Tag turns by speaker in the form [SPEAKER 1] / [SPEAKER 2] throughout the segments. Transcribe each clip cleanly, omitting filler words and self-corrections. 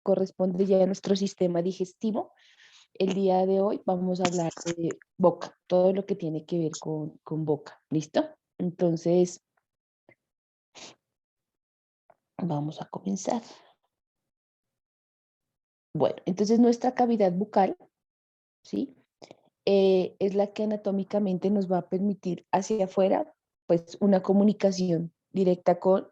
[SPEAKER 1] corresponde ya a nuestro sistema digestivo. El día de hoy vamos a hablar de boca, todo lo que tiene que ver con boca. ¿Listo? Entonces, vamos a comenzar. Bueno, entonces nuestra cavidad bucal, ¿sí? Es la que anatómicamente nos va a permitir hacia afuera, pues una comunicación directa con,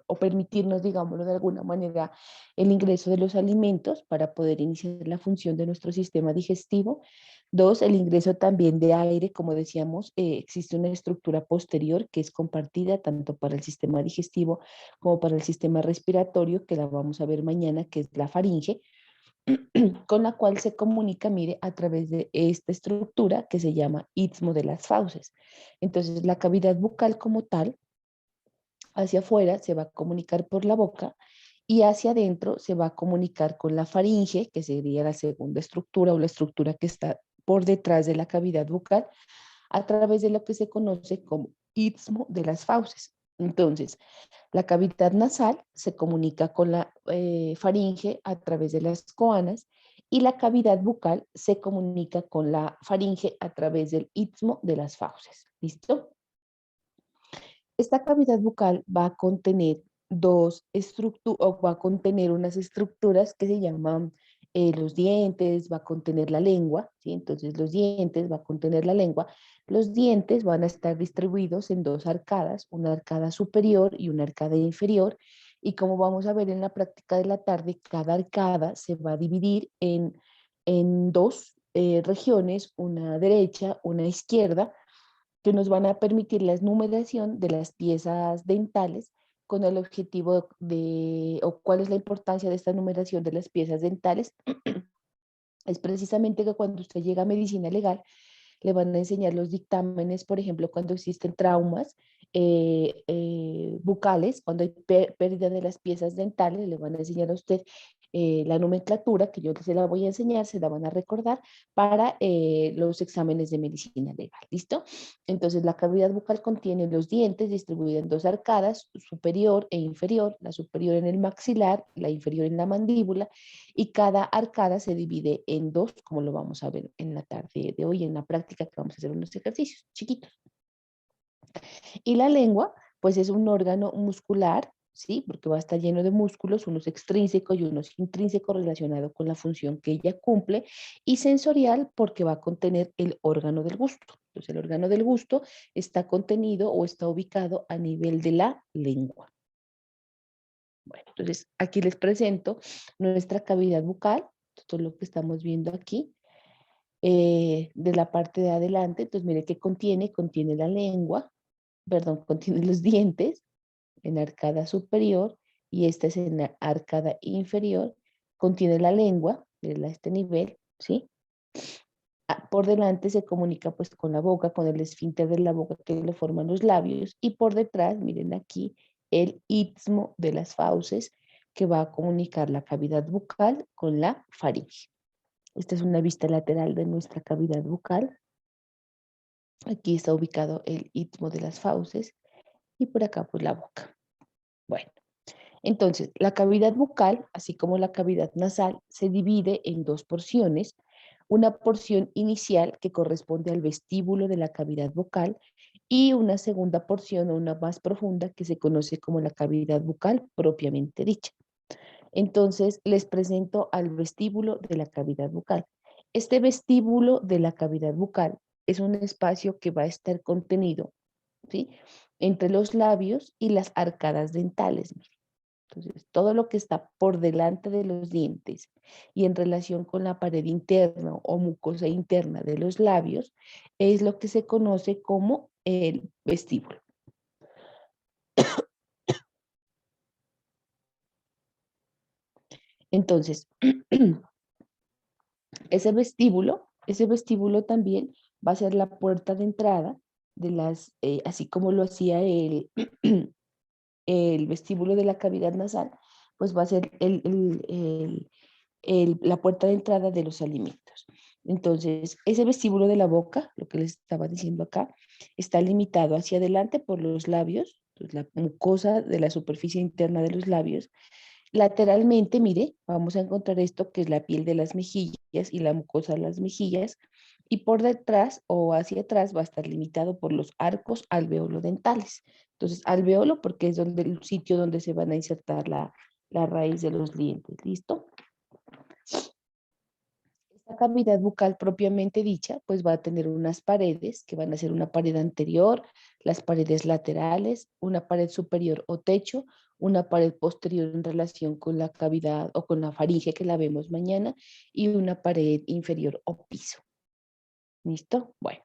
[SPEAKER 1] o permitirnos, digámoslo de alguna manera, el ingreso de los alimentos para poder iniciar la función de nuestro sistema digestivo. Dos, el ingreso también de aire, como decíamos, existe una estructura posterior que es compartida tanto para el sistema digestivo como para el sistema respiratorio, que la vamos a ver mañana, que es la faringe con la cual se comunica, mire, a través de esta estructura que se llama istmo de las fauces. Entonces, la cavidad bucal como tal, hacia afuera se va a comunicar por la boca y hacia adentro se va a comunicar con la faringe, que sería la segunda estructura o la estructura que está por detrás de la cavidad bucal, a través de lo que se conoce como istmo de las fauces. Entonces, la cavidad nasal se comunica con la faringe a través de las coanas y la cavidad bucal se comunica con la faringe a través del istmo de las fauces. ¿Listo? Esta cavidad bucal va a contener dos estructuras, o va a contener unas estructuras que se llaman los dientes, va a contener la lengua, ¿sí? Entonces los dientes va a contener la lengua. Los dientes van a estar distribuidos en dos arcadas, una arcada superior y una arcada inferior. Y como vamos a ver en la práctica de la tarde, cada arcada se va a dividir en dos regiones, una derecha, una izquierda, que nos van a permitir la numeración de las piezas dentales con el objetivo de, o cuál es la importancia de esta numeración de las piezas dentales, es precisamente que cuando usted llega a medicina legal, le van a enseñar los dictámenes, por ejemplo, cuando existen traumas bucales, cuando hay pérdida de las piezas dentales, le van a enseñar a usted la nomenclatura, que yo se la voy a enseñar, se la van a recordar para los exámenes de medicina legal. ¿Listo? Entonces, la cavidad bucal contiene los dientes distribuidos en dos arcadas, superior e inferior, la superior en el maxilar, la inferior en la mandíbula, y cada arcada se divide en dos, como lo vamos a ver en la tarde de hoy, en la práctica que vamos a hacer unos ejercicios chiquitos. Y la lengua, pues es un órgano muscular, ¿sí? Porque va a estar lleno de músculos, unos extrínsecos y unos intrínsecos relacionados con la función que ella cumple, y sensorial porque va a contener el órgano del gusto. Entonces, el órgano del gusto está contenido o está ubicado a nivel de la lengua. Bueno, entonces aquí les presento nuestra cavidad bucal, todo lo que estamos viendo aquí, de la parte de adelante. Entonces, mire que contiene, contiene la lengua, perdón, contiene los dientes en arcada superior y esta es en la arcada inferior, contiene la lengua, a este nivel, ¿sí? Por delante se comunica pues con la boca, con el esfínter de la boca que le forman los labios y por detrás, miren aquí, el istmo de las fauces que va a comunicar la cavidad bucal con la faringe. Esta es una vista lateral de nuestra cavidad bucal. Aquí está ubicado el istmo de las fauces y por acá pues la boca. Bueno, entonces la cavidad bucal, así como la cavidad nasal, se divide en dos porciones. Una porción inicial que corresponde al vestíbulo de la cavidad bucal y una segunda porción o una más profunda que se conoce como la cavidad bucal propiamente dicha. Entonces les presento al vestíbulo de la cavidad bucal. Este vestíbulo de la cavidad bucal es un espacio que va a estar contenido, ¿sí?, entre los labios y las arcadas dentales. Mire. Entonces, todo lo que está por delante de los dientes y en relación con la pared interna o mucosa interna de los labios es lo que se conoce como el vestíbulo. Entonces, ese vestíbulo también va a ser la puerta de entrada de las, así como lo hacía el vestíbulo de la cavidad nasal, pues va a ser la puerta de entrada de los alimentos. Entonces, ese vestíbulo de la boca, lo que les estaba diciendo acá, está limitado hacia adelante por los labios, pues la mucosa de la superficie interna de los labios, Lateralmente, mire, vamos a encontrar esto que es la piel de las mejillas y la mucosa de las mejillas. Y por detrás o hacia atrás va a estar limitado por los arcos alveolo-dentales. Entonces, alveolo porque es donde, el sitio donde se van a insertar la raíz de los dientes. ¿Listo? Esta cavidad bucal propiamente dicha, pues va a tener unas paredes que van a ser una pared anterior, las paredes laterales, una pared superior o techo, una pared posterior en relación con la cavidad o con la faringe que la vemos mañana y una pared inferior o piso. ¿Listo? Bueno.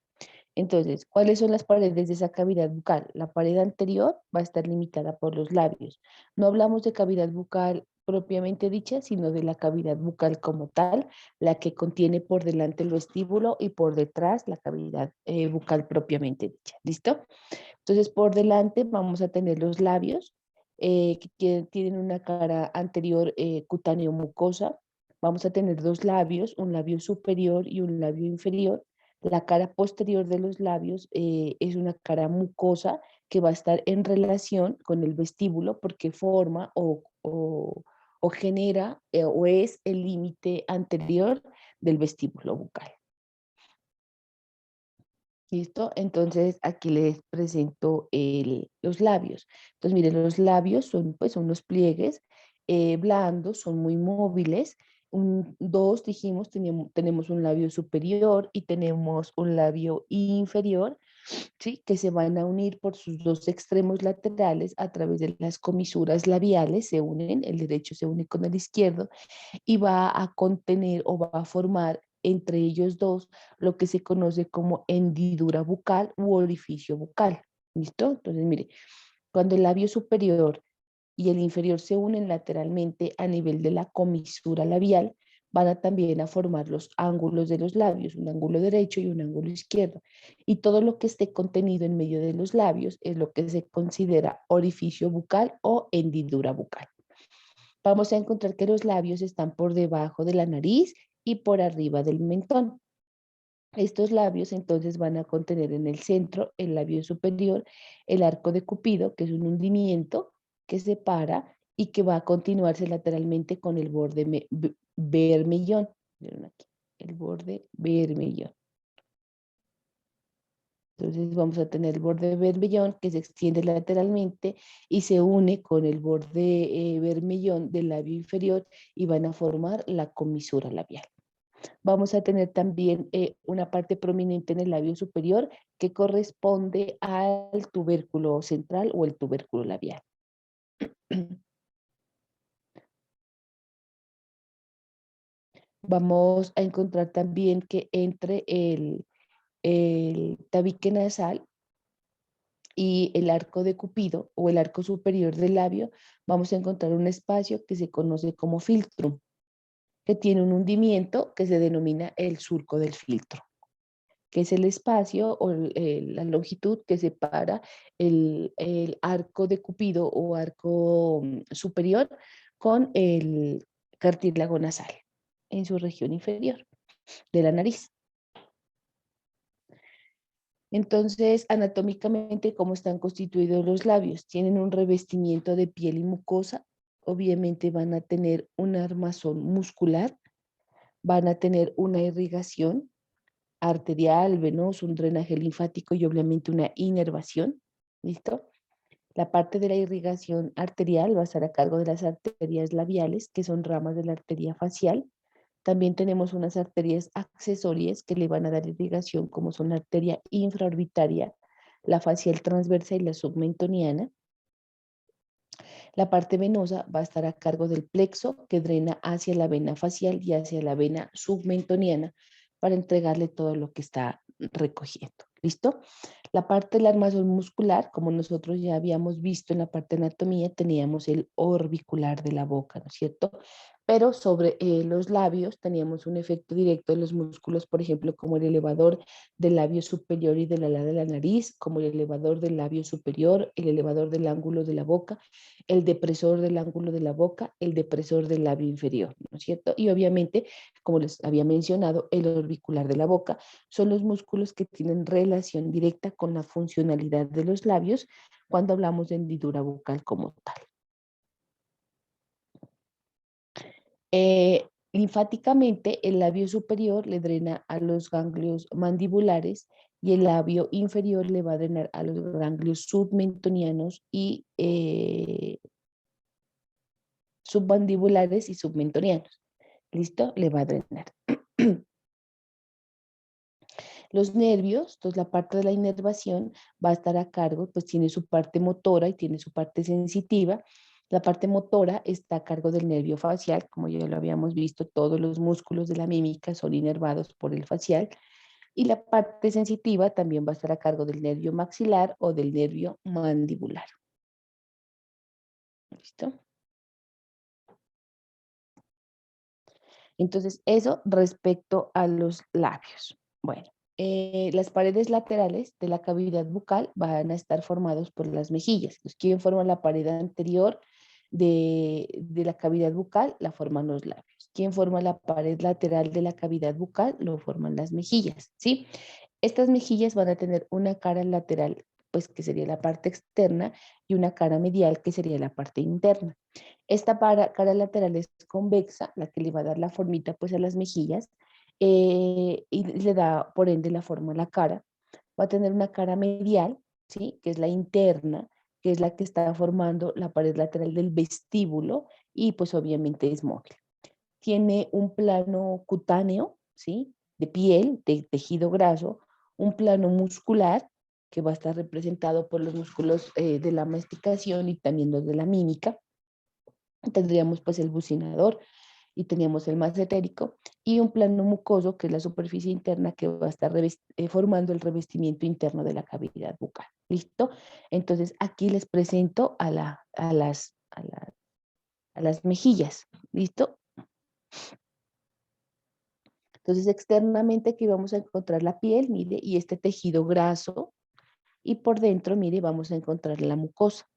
[SPEAKER 1] Entonces, ¿cuáles son las paredes de esa cavidad bucal? La pared anterior va a estar limitada por los labios. No hablamos de cavidad bucal propiamente dicha, sino de la cavidad bucal como tal, la que contiene por delante el vestíbulo y por detrás la cavidad bucal propiamente dicha. ¿Listo? Entonces, por delante vamos a tener los labios, que tienen una cara anterior cutáneo mucosa. Vamos a tener dos labios, un labio superior y un labio inferior. La cara posterior de los labios es una cara mucosa que va a estar en relación con el vestíbulo porque forma o genera o es el límite anterior del vestíbulo bucal. ¿Listo? Entonces aquí les presento los labios. Entonces, miren, los labios son pues unos pliegues blandos, son muy móviles. Dos, dijimos, tenemos un labio superior y tenemos un labio inferior, ¿sí? Que se van a unir por sus dos extremos laterales a través de las comisuras labiales, se unen, el derecho se une con el izquierdo y va a contener o va a formar entre ellos dos lo que se conoce como hendidura bucal u orificio bucal. ¿Listo? Entonces, mire, cuando el labio superior y el inferior se unen lateralmente a nivel de la comisura labial, van a también a formar los ángulos de los labios, un ángulo derecho y un ángulo izquierdo. Y todo lo que esté contenido en medio de los labios es lo que se considera orificio bucal o hendidura bucal. Vamos a encontrar que los labios están por debajo de la nariz y por arriba del mentón. Estos labios entonces van a contener en el centro el labio superior, el arco de Cupido, que es un hundimiento que separa y que va a continuarse lateralmente con el borde bermellón. Miren aquí, el borde bermellón. Entonces vamos a tener el borde bermellón que se extiende lateralmente y se une con el borde bermellón del labio inferior y van a formar la comisura labial. Vamos a tener también una parte prominente en el labio superior que corresponde al tubérculo central o el tubérculo labial. Vamos a encontrar también que entre el tabique nasal y el arco de Cupido o el arco superior del labio, vamos a encontrar un espacio que se conoce como filtrum, que tiene un hundimiento que se denomina el surco del filtro, que es el espacio o la longitud que separa el arco de Cupido o arco superior con el cartílago nasal en su región inferior de la nariz. Entonces, anatómicamente, ¿cómo están constituidos los labios? Tienen un revestimiento de piel y mucosa. Obviamente van a tener un armazón muscular, van a tener una irrigación arterial, venoso, un drenaje linfático y obviamente una inervación. ¿Listo? La parte de la irrigación arterial va a estar a cargo de las arterias labiales, que son ramas de la arteria facial. También tenemos unas arterias accesorias que le van a dar irrigación, como son la arteria infraorbitaria, la facial transversa y la submentoniana. La parte venosa va a estar a cargo del plexo que drena hacia la vena facial y hacia la vena submentoniana para entregarle todo lo que está recogiendo. ¿Listo? La parte del armazón muscular, como nosotros ya habíamos visto en la parte de anatomía, teníamos el orbicular de la boca, ¿no es cierto? Pero sobre los labios teníamos un efecto directo de los músculos, por ejemplo, como el elevador del labio superior y del ala de la nariz, como el elevador del labio superior, el elevador del ángulo de la boca, el depresor del ángulo de la boca, el depresor del labio inferior, ¿no es cierto? Y obviamente, como les había mencionado, el orbicular de la boca son los músculos que tienen relación directa con la funcionalidad de los labios cuando hablamos de hendidura bucal como tal. Linfáticamente, el labio superior le drena a los ganglios mandibulares y el labio inferior le va a drenar a los ganglios submentonianos y submandibulares y submentonianos. ¿Listo? Le va a drenar. Los nervios, entonces la parte de la inervación va a estar a cargo, pues tiene su parte motora y tiene su parte sensitiva. La parte motora está a cargo del nervio facial, como ya lo habíamos visto, todos los músculos de la mímica son inervados por el facial. Y la parte sensitiva también va a estar a cargo del nervio maxilar o del nervio mandibular. ¿Listo? Entonces, eso respecto a los labios. Bueno, las paredes laterales de la cavidad bucal van a estar formados por las mejillas. Pues, ¿quién forma la pared anterior de la cavidad bucal? La forman los labios. ¿Quién forma la pared lateral de la cavidad bucal? Lo forman las mejillas, ¿sí? Estas mejillas van a tener una cara lateral, pues que sería la parte externa, y una cara medial, que sería la parte interna. Esta cara lateral es convexa, la que le va a dar la formita pues a las mejillas, y le da por ende la forma a la cara. Va a tener una cara medial, ¿sí? Que es la interna, que es la que está formando la pared lateral del vestíbulo y pues obviamente es móvil. Tiene un plano cutáneo, ¿sí? De piel, de tejido graso, un plano muscular que va a estar representado por los músculos de la masticación y también los de la mímica. Tendríamos pues el bucinador y teníamos el massetérico y un plano mucoso que es la superficie interna que va a estar formando el revestimiento interno de la cavidad bucal. ¿Listo? Entonces aquí les presento a las mejillas. ¿Listo? Entonces externamente aquí vamos a encontrar la piel, mire, y este tejido graso y por dentro, mire, vamos a encontrar la mucosa.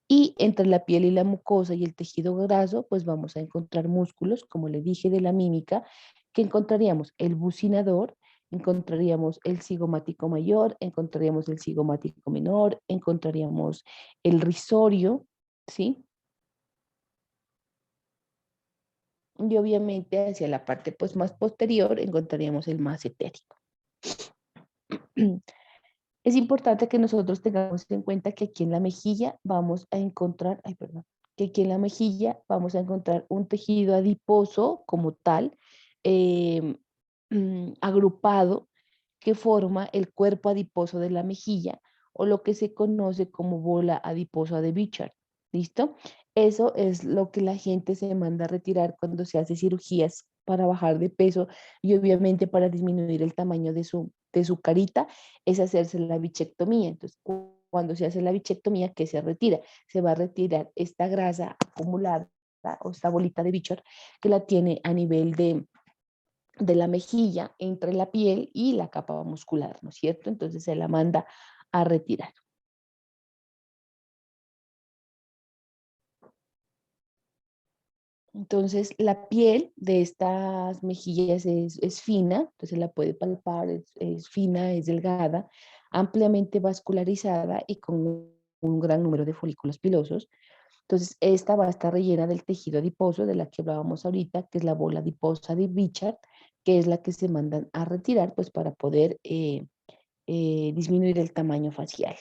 [SPEAKER 1] Y entre la piel y la mucosa y el tejido graso, pues vamos a encontrar músculos, como le dije, de la mímica, que encontraríamos el bucinador, encontraríamos el cigomático mayor, encontraríamos el cigomático menor, encontraríamos el risorio, ¿sí? Y obviamente hacia la parte pues más posterior encontraríamos el massetérico. Es importante que nosotros tengamos en cuenta que aquí en la mejilla vamos a encontrar, ay, perdón, que aquí en la mejilla vamos a encontrar un tejido adiposo como tal, eh, agrupado, que forma el cuerpo adiposo de la mejilla o lo que se conoce como bola adiposa de Bichard. ¿Listo? Eso es lo que la gente se manda a retirar cuando se hace cirugías para bajar de peso y obviamente para disminuir el tamaño de su carita es hacerse la bichectomía. Entonces, cuando se hace la bichectomía, ¿qué se retira? Se va a retirar esta grasa acumulada o esta bolita de bichor que la tiene a nivel de la mejilla, entre la piel y la capa muscular, ¿no es cierto? Entonces se la manda a retirar. Entonces, la piel de estas mejillas es fina, entonces la puede palpar, es fina, es delgada, ampliamente vascularizada y con un gran número de folículos pilosos. Entonces, esta va a estar rellena del tejido adiposo de la que hablábamos ahorita, que es la bola adiposa de Bichard, que es la que se mandan a retirar, pues para poder disminuir el tamaño facial.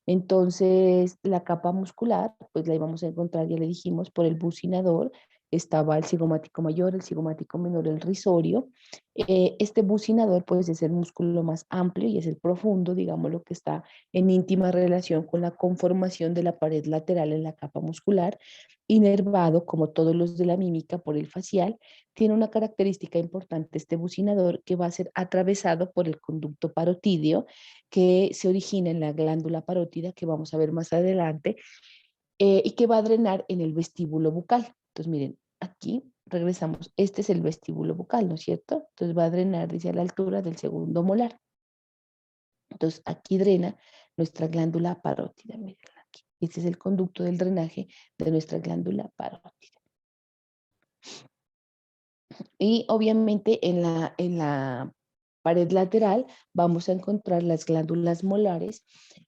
[SPEAKER 1] Entonces, la capa muscular, pues la íbamos a encontrar, ya le dijimos, por el bucinador. Estaba el cigomático mayor, el cigomático menor, el risorio. Este bucinador, pues, es el músculo más amplio y es el profundo, digamos, lo que está en íntima relación con la conformación de la pared lateral en la capa muscular, inervado, como todos los de la mímica, por el facial. Tiene una característica importante este bucinador que va a ser atravesado por el conducto parotídeo que se origina en la glándula parótida, que vamos a ver más adelante, y que va a drenar en el vestíbulo bucal. Entonces, miren, aquí regresamos. Este es el vestíbulo bucal, ¿no es cierto? Entonces va a drenar, dice, a la altura del segundo molar. Entonces, aquí drena nuestra glándula parótida. Miren aquí. Este es el conducto del drenaje de nuestra glándula parótida. Y obviamente pared lateral vamos a encontrar las glándulas molares.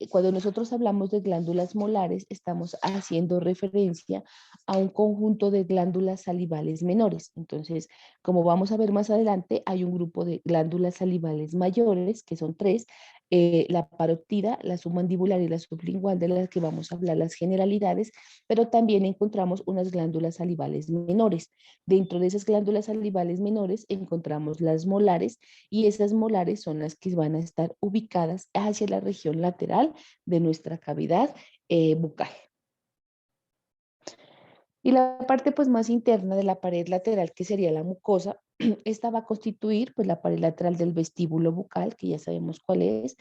[SPEAKER 1] Cuando nosotros hablamos de glándulas molares, estamos haciendo referencia a un conjunto de glándulas salivales menores. Entonces, como vamos a ver más adelante, hay un grupo de glándulas salivales mayores, que son tres, la parótida, la submandibular y la sublingual, de las que vamos a hablar las generalidades, pero también encontramos unas glándulas salivales menores. Dentro de esas glándulas salivales menores encontramos las molares, y esas molares son las que van a estar ubicadas hacia la región lateral de nuestra cavidad bucal. Y la parte pues más interna de la pared lateral, que sería la mucosa, esta va a constituir pues la pared lateral del vestíbulo bucal, que ya sabemos cuál es.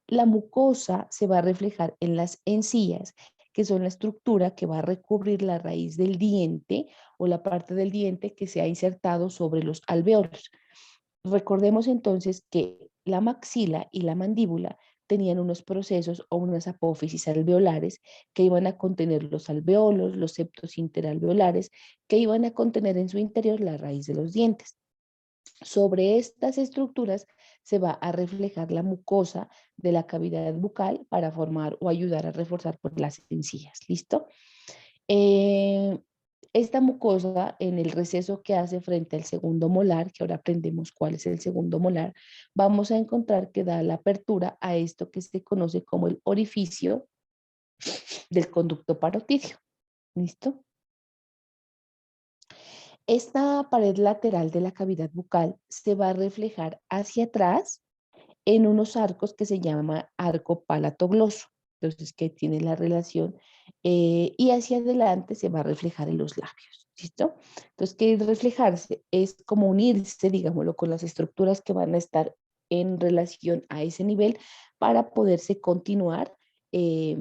[SPEAKER 1] La mucosa se va a reflejar en las encías, que son la estructura que va a recubrir la raíz del diente o la parte del diente que se ha insertado sobre los alveolos. Recordemos entonces que la maxila y la mandíbula tenían unos procesos o unas apófisis alveolares que iban a contener los alveolos, los septos interalveolares, que iban a contener en su interior la raíz de los dientes. Sobre estas estructuras se va a reflejar la mucosa de la cavidad bucal para formar o ayudar a reforzar por las encías. ¿Listo? Eh, esta mucosa en el receso que hace frente al segundo molar, que ahora aprendemos cuál es el segundo molar, vamos a encontrar que da la apertura a esto que se conoce como el orificio del conducto parotidio. ¿Listo? Esta pared lateral de la cavidad bucal se va a reflejar hacia atrás en unos arcos que se llama arco palatogloso. Entonces, que tiene la relación y hacia adelante se va a reflejar en los labios. ¿Listo? Entonces, que reflejarse es como unirse, digámoslo, con las estructuras que van a estar en relación a ese nivel para poderse continuar eh,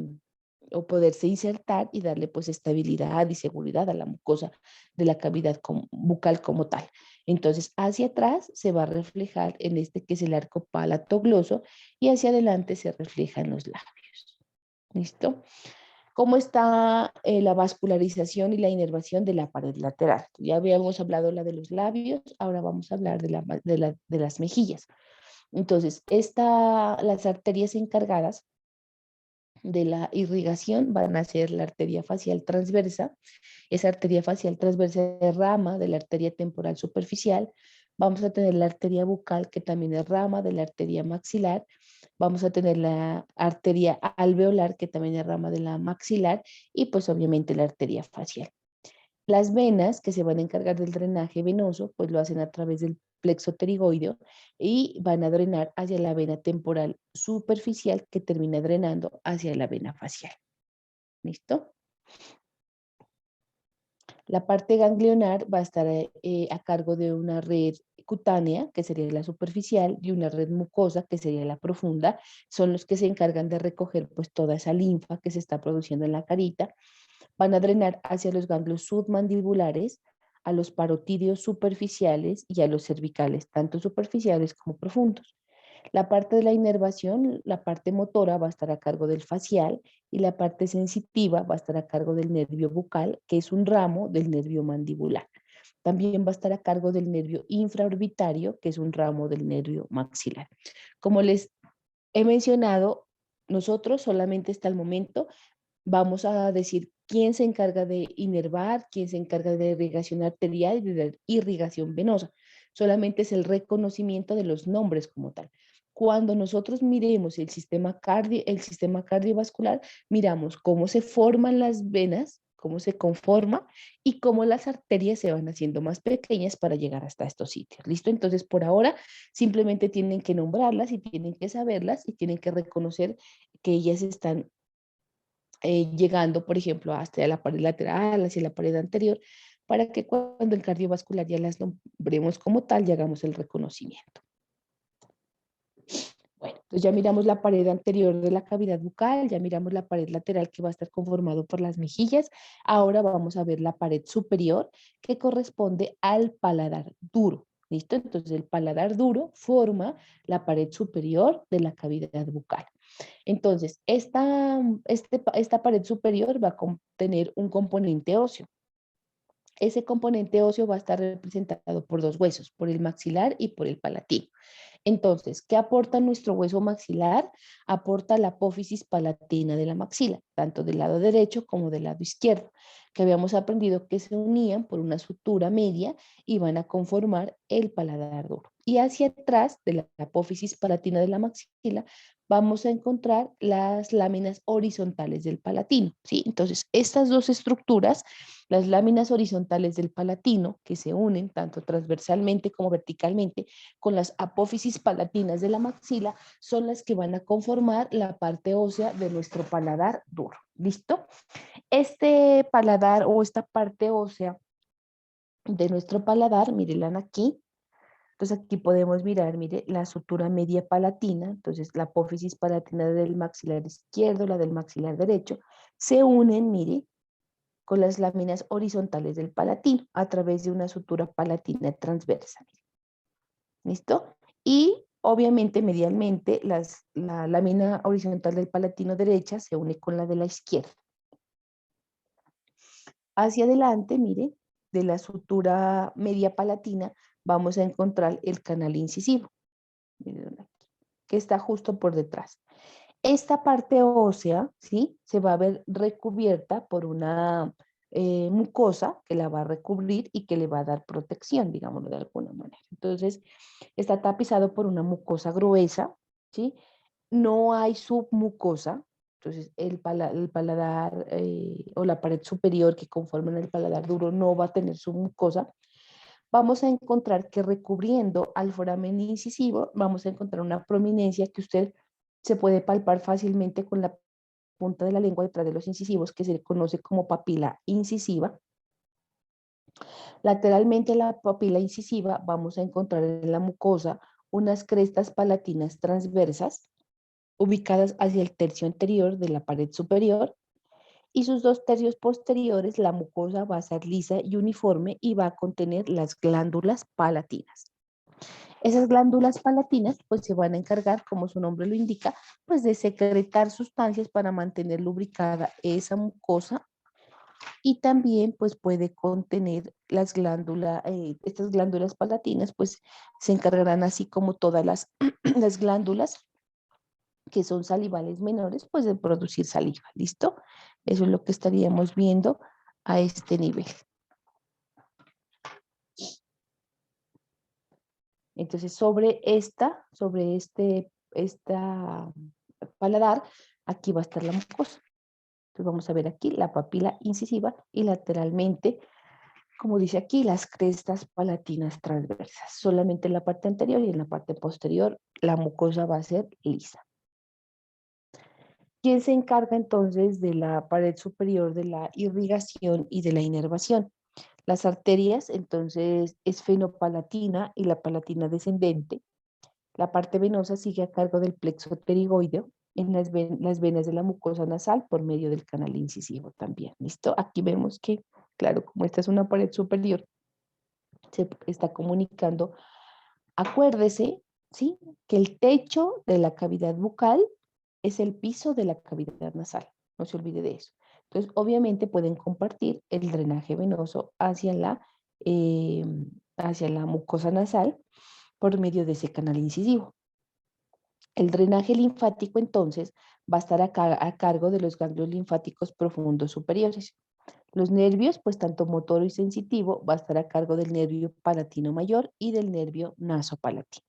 [SPEAKER 1] o poderse insertar y darle pues estabilidad y seguridad a la mucosa de la cavidad bucal como tal. Entonces, hacia atrás se va a reflejar en este que es el arco palatogloso y hacia adelante se refleja en los labios. ¿Listo? ¿Cómo está la vascularización y la inervación de la pared lateral? Ya habíamos hablado la de los labios, ahora vamos a hablar de las mejillas. Entonces, las arterias encargadas de la irrigación van a ser la arteria facial transversa. Esa arteria facial transversa es rama de la arteria temporal superficial. Vamos a tener la arteria bucal, que también es rama de la arteria maxilar. Vamos a tener la arteria alveolar, que también es rama de la maxilar. Y pues obviamente la arteria facial. Las venas que se van a encargar del drenaje venoso, pues lo hacen a través del plexo pterigoideo y van a drenar hacia la vena temporal superficial, que termina drenando hacia la vena facial. ¿Listo? La parte ganglionar va a estar a cargo de una red cutánea, que sería la superficial, y una red mucosa, que sería la profunda. Son los que se encargan de recoger pues toda esa linfa que se está produciendo en la carita. Van a drenar hacia los ganglios submandibulares, a los parotidios superficiales y a los cervicales, tanto superficiales como profundos. La parte de la inervación, la parte motora va a estar a cargo del facial, y la parte sensitiva va a estar a cargo del nervio bucal, que es un ramo del nervio mandibular. También va a estar a cargo del nervio infraorbitario, que es un ramo del nervio maxilar. Como les he mencionado, nosotros solamente hasta el momento vamos a decir quién se encarga de inervar, quién se encarga de irrigación arterial y de irrigación venosa. Solamente es el reconocimiento de los nombres como tal. Cuando nosotros miremos el sistema cardiovascular, miramos cómo se forman las venas, cómo se conforma y cómo las arterias se van haciendo más pequeñas para llegar hasta estos sitios. ¿Listo? Entonces, por ahora, simplemente tienen que nombrarlas y tienen que saberlas y tienen que reconocer que ellas están llegando, por ejemplo, hasta la pared lateral, hacia la pared anterior, para que cuando el cardiovascular ya las nombremos como tal, ya hagamos el reconocimiento. Bueno, entonces ya miramos la pared anterior de la cavidad bucal, ya miramos la pared lateral que va a estar conformado por las mejillas. Ahora vamos a ver la pared superior, que corresponde al paladar duro. ¿Listo? Entonces el paladar duro forma la pared superior de la cavidad bucal. Entonces, esta pared superior va a tener un componente óseo. Ese componente óseo va a estar representado por dos huesos, por el maxilar y por el palatino. Entonces, ¿qué aporta nuestro hueso maxilar? Aporta la apófisis palatina de la maxila, tanto del lado derecho como del lado izquierdo, que habíamos aprendido que se unían por una sutura media y van a conformar el paladar duro. Y hacia atrás de la apófisis palatina de la maxila vamos a encontrar las láminas horizontales del palatino, ¿sí? Entonces, estas dos estructuras, las láminas horizontales del palatino, que se unen tanto transversalmente como verticalmente con las apófisis palatinas de la maxila, son las que van a conformar la parte ósea de nuestro paladar duro. ¿Listo? Este paladar o esta parte ósea de nuestro paladar, mírenla aquí. Entonces aquí podemos mirar, mire, la sutura media palatina, entonces la apófisis palatina del maxilar izquierdo, la del maxilar derecho, se unen, mire, con las láminas horizontales del palatino a través de una sutura palatina transversa. ¿Listo? Y obviamente medialmente la lámina horizontal del palatino derecha se une con la de la izquierda. Hacia adelante, mire, de la sutura media palatina vamos a encontrar el canal incisivo, miren aquí, que está justo por detrás. Esta parte ósea, ¿sí? Se va a ver recubierta por una mucosa que la va a recubrir y que le va a dar protección, digámoslo de alguna manera. Entonces, está tapizado por una mucosa gruesa, ¿sí? No hay submucosa, entonces el paladar o la pared superior que conforman el paladar duro no va a tener submucosa. Vamos a encontrar que recubriendo al foramen incisivo, vamos a encontrar una prominencia que usted se puede palpar fácilmente con la punta de la lengua detrás de los incisivos, que se conoce como papila incisiva. Lateralmente a la papila incisiva vamos a encontrar en la mucosa unas crestas palatinas transversas ubicadas hacia el tercio anterior de la pared superior y sus dos tercios posteriores la mucosa va a ser lisa y uniforme y va a contener las glándulas palatinas. Esas glándulas palatinas pues se van a encargar, como su nombre lo indica, pues de secretar sustancias para mantener lubricada esa mucosa y también pues puede contener las glándulas, estas glándulas palatinas pues se encargarán así como todas las glándulas que son salivales menores pues de producir saliva, ¿listo? Eso es lo que estaríamos viendo a este nivel. Entonces esta paladar, aquí va a estar la mucosa. Entonces vamos a ver aquí la papila incisiva y lateralmente, como dice aquí, las crestas palatinas transversas. Solamente en la parte anterior y en la parte posterior la mucosa va a ser lisa. ¿Quién se encarga entonces de la pared superior de la irrigación y de la inervación? Las arterias, entonces, es fenopalatina y la palatina descendente. La parte venosa sigue a cargo del plexo pterigoideo en las venas de la mucosa nasal por medio del canal incisivo también. ¿Listo? Aquí vemos que, claro, como esta es una pared superior, se está comunicando. Acuérdese, ¿sí? Que el techo de la cavidad bucal es el piso de la cavidad nasal. No se olvide de eso. Entonces, obviamente pueden compartir el drenaje venoso eh, hacia la mucosa nasal por medio de ese canal incisivo. El drenaje linfático entonces va a estar a cargo de los ganglios linfáticos profundos superiores. Los nervios, pues tanto motor y sensitivo, va a estar a cargo del nervio palatino mayor y del nervio nasopalatino.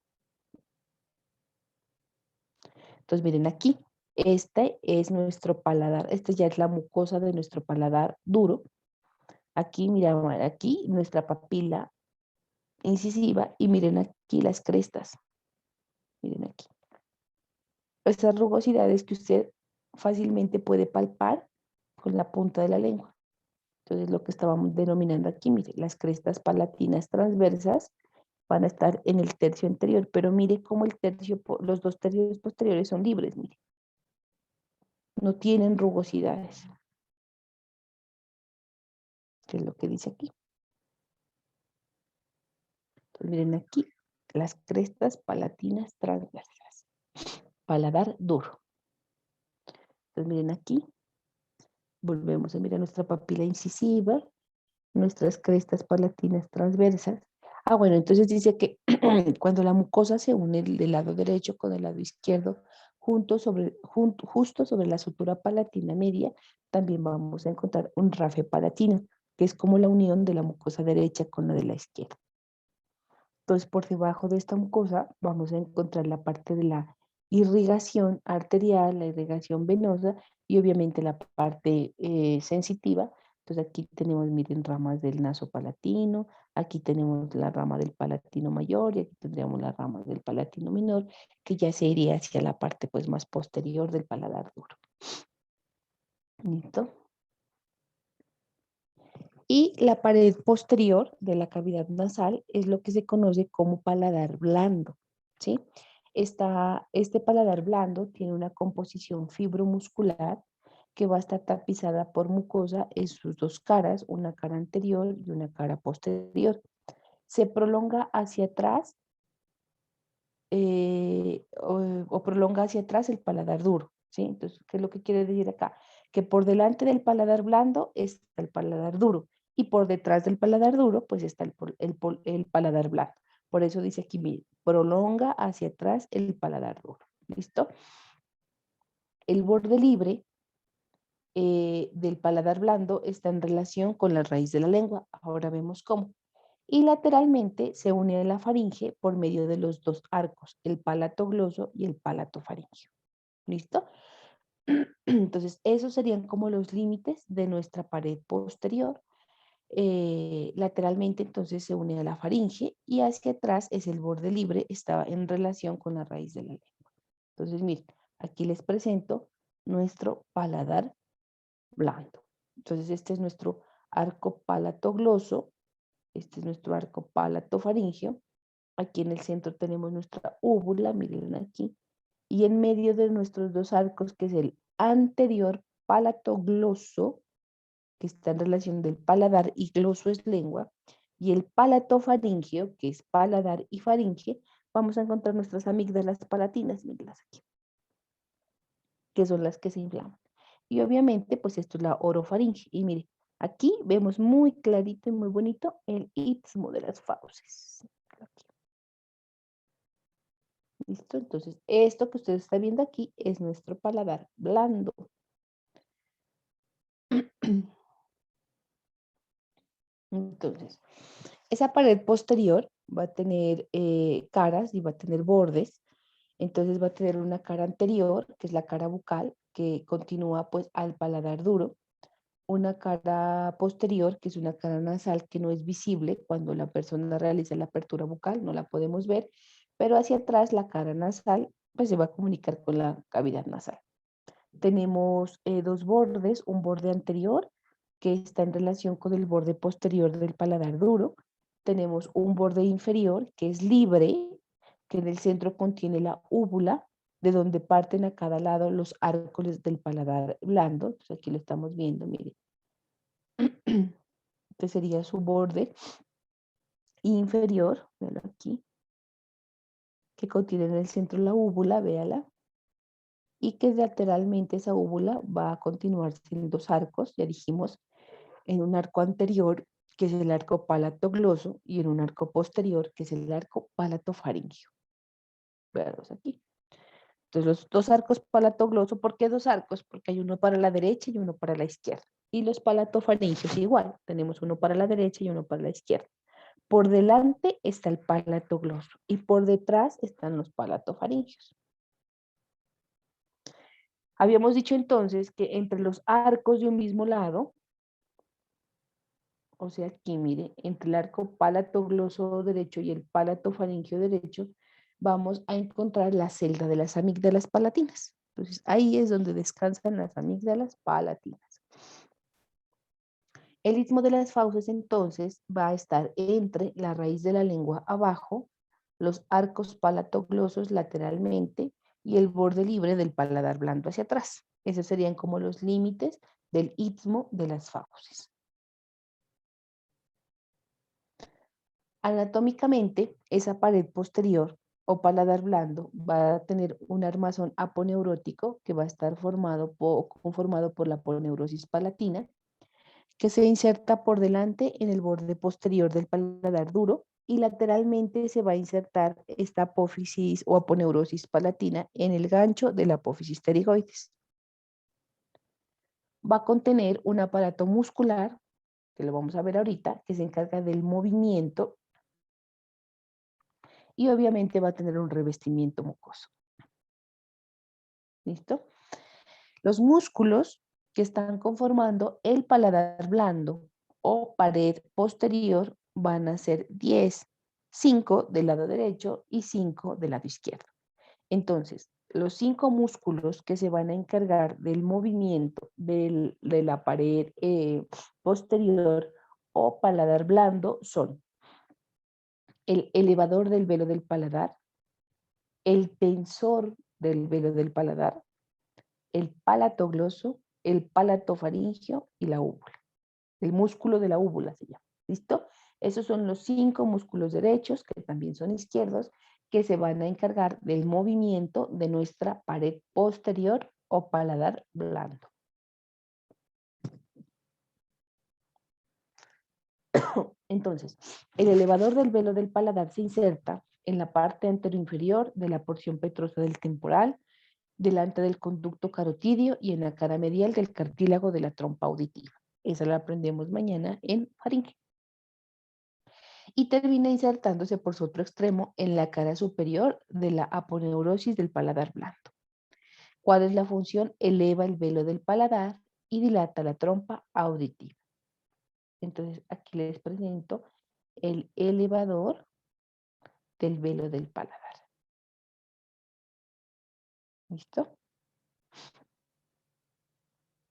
[SPEAKER 1] Entonces miren aquí, este es nuestro paladar, esta ya es la mucosa de nuestro paladar duro. Aquí, miren, aquí nuestra papila incisiva y miren aquí las crestas. Miren aquí. Estas rugosidades que usted fácilmente puede palpar con la punta de la lengua. Entonces, lo que estábamos denominando aquí, mire, las crestas palatinas transversas van a estar en el tercio anterior, pero mire cómo los dos tercios posteriores son libres, mire. No tienen rugosidades, que es lo que dice aquí. Entonces, miren aquí, las crestas palatinas transversas. Paladar duro. Entonces, miren aquí, volvemos a mirar nuestra papila incisiva, nuestras crestas palatinas transversas. Bueno, entonces dice que cuando la mucosa se une del lado derecho con el lado izquierdo, justo sobre la sutura palatina media, también vamos a encontrar un rafe palatino, que es como la unión de la mucosa derecha con la de la izquierda. Entonces, por debajo de esta mucosa vamos a encontrar la parte de la irrigación arterial, la irrigación venosa y obviamente la parte sensitiva. Entonces, aquí tenemos, miren, ramas del naso palatino, aquí tenemos la rama del palatino mayor y aquí tendríamos la rama del palatino menor, que ya se iría hacia la parte pues más posterior del paladar duro. ¿Listo? Y la pared posterior de la cavidad nasal es lo que se conoce como paladar blando, ¿sí? Este paladar blando tiene una composición fibromuscular que va a estar tapizada por mucosa en sus dos caras, una cara anterior y una cara posterior. Se prolonga hacia atrás o prolonga hacia atrás el paladar duro, ¿sí? Entonces, ¿qué es lo que quiere decir acá? Que por delante del paladar blando está el paladar duro y por detrás del paladar duro, pues está el paladar blando. Por eso dice aquí, mire, prolonga hacia atrás el paladar duro. ¿Listo? El borde libre del paladar blando está en relación con la raíz de la lengua. Ahora vemos cómo. Y lateralmente se une a la faringe por medio de los dos arcos, el palato gloso y el palato faríngeo. ¿Listo? Entonces, esos serían como los límites de nuestra pared posterior. Lateralmente, entonces, se une a la faringe y hacia atrás es el borde libre, está en relación con la raíz de la lengua. Entonces, miren, aquí les presento nuestro paladar blando. Entonces, este es nuestro arco palatogloso, este es nuestro arco palatofaringeo. Aquí en el centro tenemos nuestra úvula, miren aquí. Y en medio de nuestros dos arcos, que es el anterior palatogloso, que está en relación del paladar y gloso es lengua, y el palatofaringeo, que es paladar y faringe, vamos a encontrar nuestras amígdalas palatinas, mírenlas aquí, que son las que se inflaman. Y obviamente, pues esto es la orofaringe. Y mire, aquí vemos muy clarito y muy bonito el istmo de las fauces. Aquí. ¿Listo? Entonces, esto que usted está viendo aquí es nuestro paladar blando. Entonces, esa pared posterior va a tener caras y va a tener bordes. Entonces va a tener una cara anterior, que es la cara bucal, que continúa pues al paladar duro. Una cara posterior, que es una cara nasal que no es visible cuando la persona realiza la apertura bucal, no la podemos ver, pero hacia atrás la cara nasal pues se va a comunicar con la cavidad nasal. Tenemos dos bordes, un borde anterior que está en relación con el borde posterior del paladar duro. Tenemos un borde inferior que es libre, que en el centro contiene la úvula, de donde parten a cada lado los arcos del paladar blando. Entonces aquí lo estamos viendo, mire. Este sería su borde inferior, véalo aquí, que contiene en el centro la úvula, véala, y que lateralmente esa úvula va a continuar en dos arcos, ya dijimos, en un arco anterior, que es el arco palatogloso, y en un arco posterior, que es el arco palatofaringeo. Veamos aquí. Entonces, los dos arcos palatogloso, ¿por qué dos arcos? Porque hay uno para la derecha y uno para la izquierda. Y los palatofaringeos igual, tenemos uno para la derecha y uno para la izquierda. Por delante está el palatogloso y por detrás están los palatofaringeos. Habíamos dicho entonces que entre los arcos de un mismo lado, o sea, aquí mire, entre el arco palatogloso derecho y el palatofaringeo derecho, vamos a encontrar la celda de las amígdalas palatinas. Entonces, ahí es donde descansan las amígdalas palatinas. El istmo de las fauces entonces va a estar entre la raíz de la lengua abajo, los arcos palatoglosos lateralmente y el borde libre del paladar blando hacia atrás. Esos serían como los límites del istmo de las fauces. Anatómicamente, esa pared posterior o paladar blando va a tener un armazón aponeurótico que va a estar conformado por la aponeurosis palatina, que se inserta por delante en el borde posterior del paladar duro y lateralmente se va a insertar esta apófisis o aponeurosis palatina en el gancho de la apófisis pterigoides. Va a contener un aparato muscular, que lo vamos a ver ahorita, que se encarga del movimiento y obviamente va a tener un revestimiento mucoso. ¿Listo? Los músculos que están conformando el paladar blando o pared posterior van a ser 10, 5 del lado derecho y 5 del lado izquierdo. Entonces, los 5 músculos que se van a encargar del movimiento de la pared posterior o paladar blando son el elevador del velo del paladar, el tensor del velo del paladar, el palatogloso, el palatofaringio y la úvula. El músculo de la úvula se llama. ¿Listo? Esos son los 5 músculos derechos, que también son izquierdos, que se van a encargar del movimiento de nuestra pared posterior o paladar blando. Entonces, el elevador del velo del paladar se inserta en la parte anteroinferior de la porción petrosa del temporal, delante del conducto carotidio y en la cara medial del cartílago de la trompa auditiva. Esa la aprendemos mañana en faringe. Y termina insertándose por su otro extremo en la cara superior de la aponeurosis del paladar blando. ¿Cuál es la función? Eleva el velo del paladar y dilata la trompa auditiva. Entonces, aquí les presento el elevador del velo del paladar. ¿Listo?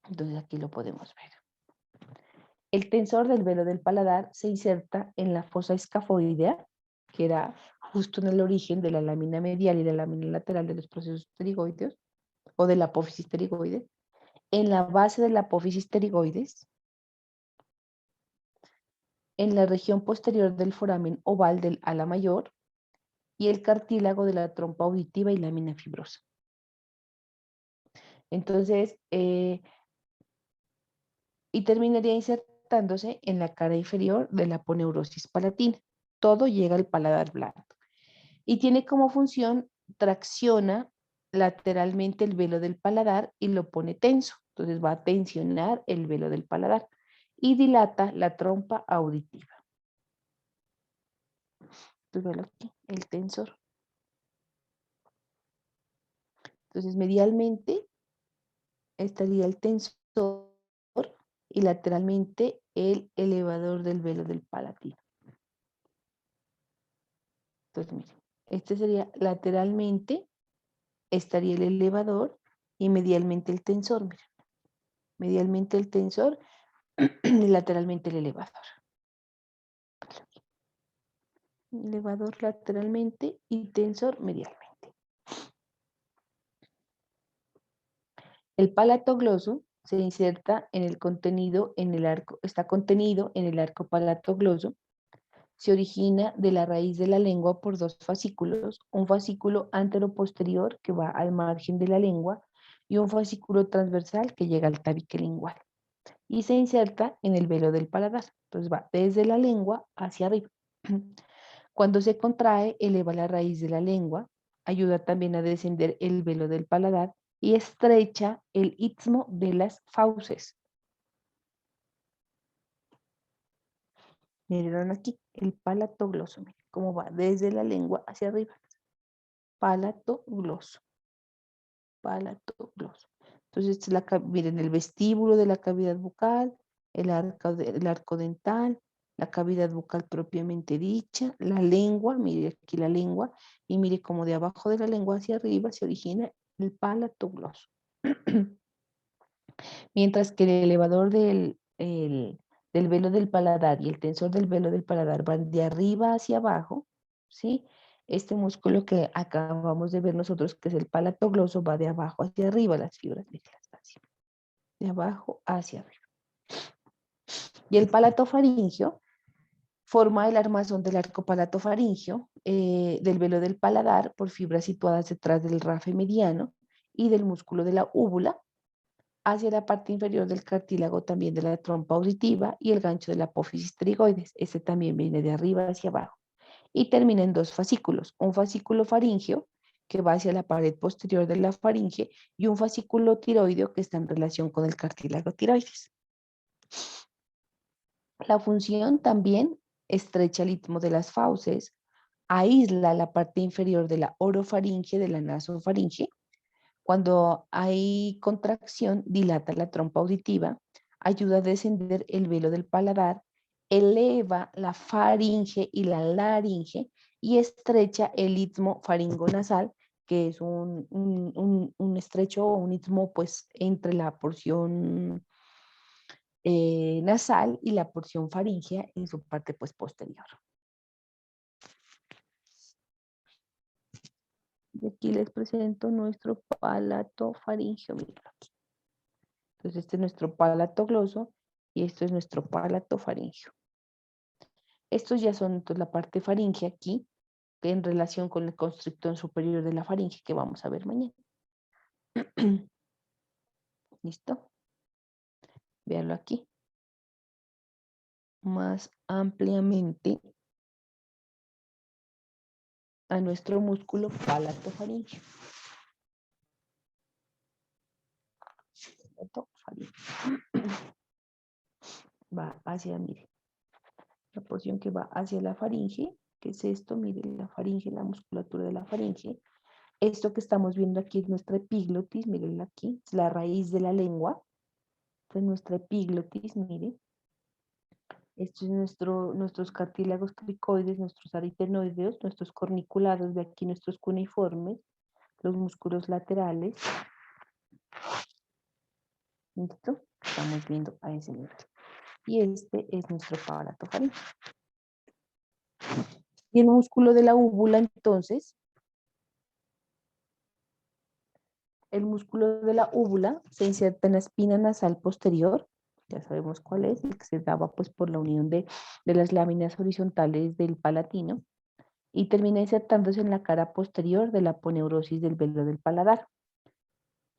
[SPEAKER 1] Entonces, aquí lo podemos ver. El tensor del velo del paladar se inserta en la fosa escafoidea, que era justo en el origen de la lámina medial y la lámina lateral de los procesos pterigoideos, o de la apófisis pterigoides, en la base de la apófisis pterigoides, en la región posterior del foramen oval del ala mayor y el cartílago de la trompa auditiva y lámina fibrosa. Entonces, y terminaría insertándose en la cara inferior de la aponeurosis palatina. Todo llega al paladar blando. Y tiene como función, tracciona lateralmente el velo del paladar y lo pone tenso. Entonces va a tensionar el velo del paladar y dilata la trompa auditiva. Entonces, aquí, el tensor. Entonces, medialmente estaría el tensor y lateralmente el elevador del velo del palatino. Entonces, miren, este sería lateralmente, estaría el elevador y medialmente el tensor, miren. Medialmente el tensor y lateralmente el elevador. Elevador lateralmente y tensor medialmente. El palatogloso se inserta en el contenido, en el arco, está contenido en el arco palatogloso. Se origina de la raíz de la lengua por 2 fascículos, un fascículo anteroposterior que va al margen de la lengua y un fascículo transversal que llega al tabique lingual. Y se inserta en el velo del paladar. Entonces va desde la lengua hacia arriba. Cuando se contrae, eleva la raíz de la lengua, ayuda también a descender el velo del paladar y estrecha el istmo de las fauces. Miren aquí, el palatogloso, miren cómo va desde la lengua hacia arriba. Palatogloso, palatogloso. Entonces, miren el vestíbulo de la cavidad bucal, el arco dental, la cavidad bucal propiamente dicha, la lengua, mire aquí la lengua, y mire cómo de abajo de la lengua hacia arriba se origina el palatogloso. Mientras que el elevador del velo del paladar y el tensor del velo del paladar van de arriba hacia abajo, ¿sí? Este músculo que acabamos de ver nosotros, que es el palatogloso, va de abajo hacia arriba, las fibras, así, de abajo hacia arriba. Y el palatofaringio forma el armazón del arco palatofaringio del velo del paladar por fibras situadas detrás del rafe mediano y del músculo de la úvula, hacia la parte inferior del cartílago también de la trompa auditiva y el gancho de la apófisis pterigoides. Este también viene de arriba hacia abajo. y termina en dos fascículos, un fascículo faríngeo que va hacia la pared posterior de la faringe y un fascículo tiroideo que está en relación con el cartílago tiroides. La función también estrecha el istmo de las fauces, aísla la parte inferior de la orofaringe, de la nasofaringe. Cuando hay contracción, dilata la trompa auditiva, ayuda a descender el velo del paladar, eleva la faringe y la laringe y estrecha el istmo faringonasal, que es un estrecho o un istmo pues, entre la porción nasal y la porción faríngea en su parte pues, posterior. Y aquí les presento nuestro palato faríngeo. Miren aquí. Entonces este es nuestro palato gloso y esto es nuestro palato faríngeo. Estos ya son entonces, la parte faríngea aquí en relación con el constrictor superior de la faringe que vamos a ver mañana. ¿Listo? Véanlo aquí. Más ampliamente a nuestro músculo palatofaríngeo. Va hacia, mire, la porción que va hacia la faringe, que es esto, mire, la faringe, la musculatura de la faringe. Esto que estamos viendo aquí es nuestra epiglotis, miren aquí, es la raíz de la lengua. Esta es nuestra epiglotis, miren. Estos son nuestros cartílagos cricoides, nuestros aritenoideos, nuestros corniculados, de aquí nuestros cuneiformes, los músculos laterales. ¿Listo? Estamos viendo a ese nivel. Y este es nuestro palato faríngeo. Y el músculo de la úvula, entonces, el músculo de la úvula se inserta en la espina nasal posterior, ya sabemos cuál es, el que se daba pues por la unión de las láminas horizontales del palatino, y termina insertándose en la cara posterior de la aponeurosis del velo del paladar.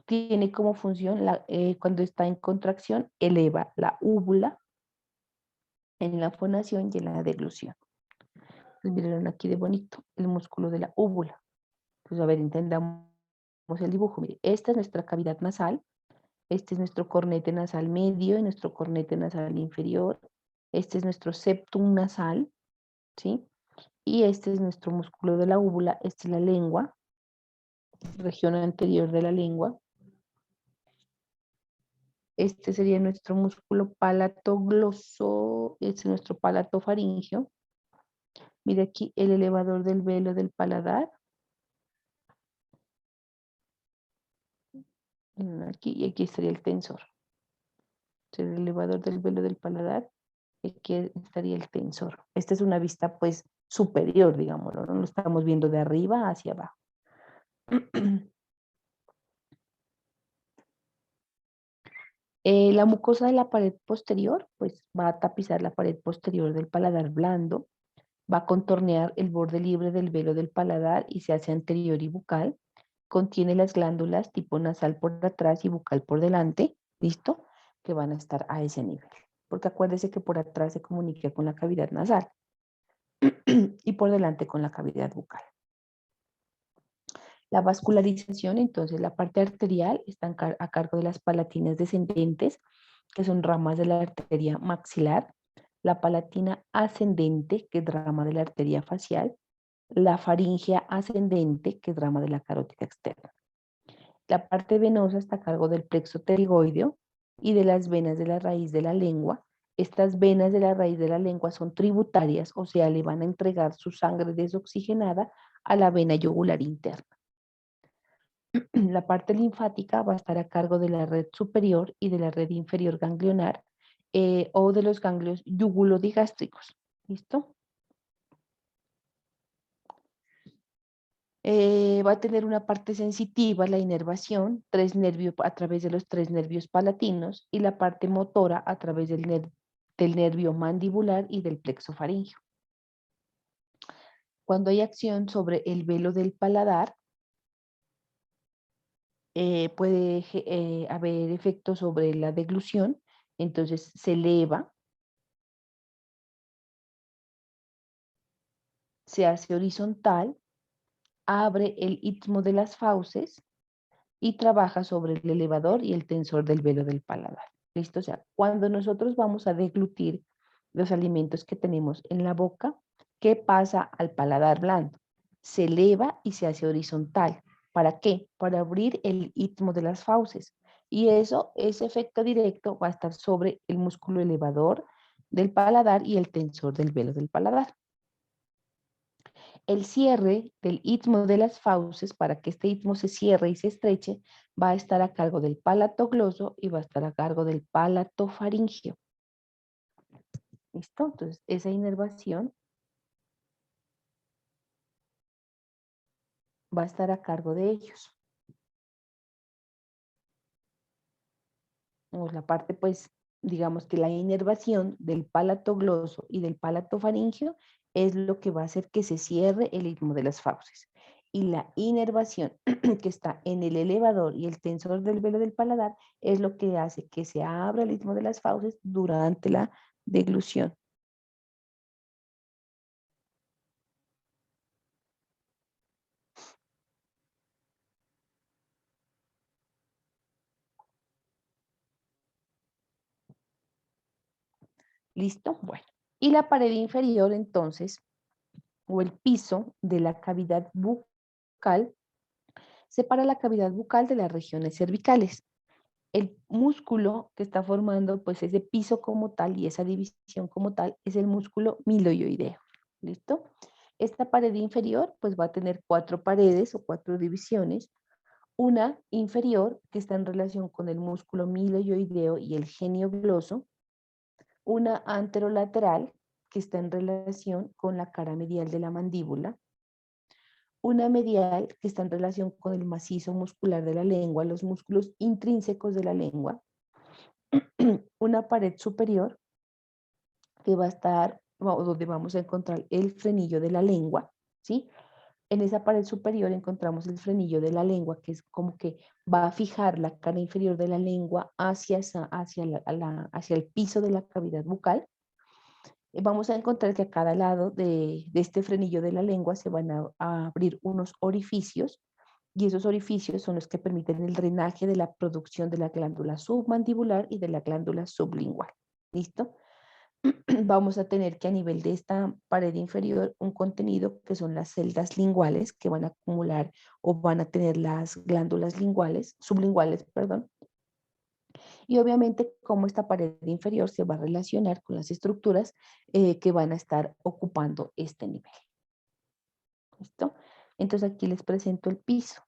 [SPEAKER 1] Tiene como función, cuando está en contracción, eleva la úvula en la fonación y en la deglución. Entonces, miren aquí de bonito, el músculo de la úvula. Pues a ver, entendamos el dibujo. Mire, esta es nuestra cavidad nasal, este es nuestro cornete nasal medio y nuestro cornete nasal inferior. Este es nuestro septum nasal, ¿sí? Y este es nuestro músculo de la úvula, esta es la lengua, región anterior de la lengua. Este sería nuestro músculo palatogloso, este es nuestro palato faríngeo. Mire aquí el elevador del velo del paladar. Aquí y aquí estaría el tensor. El elevador del velo del paladar. Aquí estaría el tensor. Esta es una vista pues superior, digámoslo, ¿no? Lo estamos viendo de arriba hacia abajo. La mucosa de la pared posterior pues va a tapizar la pared posterior del paladar blando, va a contornear el borde libre del velo del paladar y se hace anterior y bucal. Contiene las glándulas tipo nasal por atrás y bucal por delante, ¿listo? Que van a estar a ese nivel. Porque acuérdese que por atrás se comunica con la cavidad nasal y por delante con la cavidad bucal. La vascularización, entonces la parte arterial está a cargo de las palatinas descendentes, que son ramas de la arteria maxilar, la palatina ascendente, que es rama de la arteria facial, la faringea ascendente, que es rama de la carótida externa. La parte venosa está a cargo del plexo pterigoideo y de las venas de la raíz de la lengua. Estas venas de la raíz de la lengua son tributarias, o sea, le van a entregar su sangre desoxigenada a la vena yugular interna. La parte linfática va a estar a cargo de la red superior y de la red inferior ganglionar o de los ganglios yugulodigástricos. ¿Listo? Va a tener una parte sensitiva, la inervación, a través de los 3 nervios palatinos y la parte motora a través del nervio mandibular y del plexo faríngeo. Cuando hay acción sobre el velo del paladar, puede haber efectos sobre la deglución, entonces se eleva se hace horizontal, abre el istmo de las fauces y trabaja sobre el elevador y el tensor del velo del paladar. ¿Listo? O sea, cuando nosotros vamos a deglutir los alimentos que tenemos en la boca, ¿qué pasa al paladar blando? Se eleva y se hace horizontal. ¿Para qué? Para abrir el istmo de las fauces. Y eso, ese efecto directo va a estar sobre el músculo elevador del paladar y el tensor del velo del paladar. El cierre del istmo de las fauces, para que este istmo se cierre y se estreche, va a estar a cargo del palato gloso y va a estar a cargo del palato faríngeo. ¿Listo? Entonces, esa inervación va a estar a cargo de ellos. La parte, pues, digamos que la inervación del palato gloso y del palato faríngeo es lo que va a hacer que se cierre el istmo de las fauces. Y la inervación que está en el elevador y el tensor del velo del paladar es lo que hace que se abra el istmo de las fauces durante la deglución. ¿Listo? Bueno. Y la pared inferior, entonces, o el piso de la cavidad bucal, separa la cavidad bucal de las regiones cervicales. El músculo que está formando pues ese piso como tal y esa división como tal es el músculo miloioideo. ¿Listo? Esta pared inferior pues va a tener 4 paredes o 4 divisiones. Una inferior que está en relación con el músculo miloioideo y el genio gloso. Una anterolateral que está en relación con la cara medial de la mandíbula. Una medial que está en relación con el macizo muscular de la lengua, los músculos intrínsecos de la lengua. Una pared superior que va a estar, donde vamos a encontrar el frenillo de la lengua, ¿sí? En esa pared superior encontramos el frenillo de la lengua, que es como que va a fijar la cara inferior de la lengua hacia el piso de la cavidad bucal. Vamos a encontrar que a cada lado de este frenillo de la lengua se van a abrir unos orificios, y esos orificios son los que permiten el drenaje de la producción de la glándula submandibular y de la glándula sublingual. ¿Listo? Vamos a tener que a nivel de esta pared inferior un contenido que son las celdas linguales que van a acumular o van a tener las glándulas linguales, sublinguales, perdón. Y obviamente cómo esta pared inferior se va a relacionar con las estructuras que van a estar ocupando este nivel. ¿Listo? Entonces aquí les presento el piso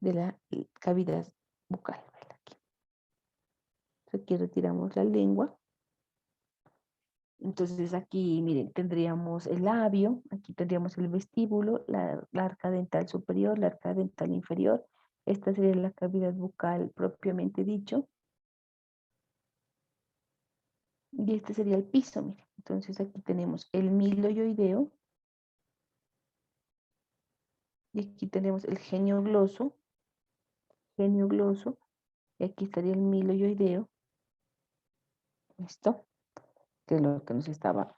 [SPEAKER 1] de la cavidad bucal. Aquí. Aquí retiramos la lengua. Entonces aquí, miren, tendríamos el labio, aquí tendríamos el vestíbulo, la arca dental superior, la arca dental inferior. Esta sería la cavidad bucal propiamente dicho. Y este sería el piso, miren. Entonces aquí tenemos el miloioideo. Y aquí tenemos el genio gloso, y aquí estaría el miloioideo. Esto, que es lo que nos estaba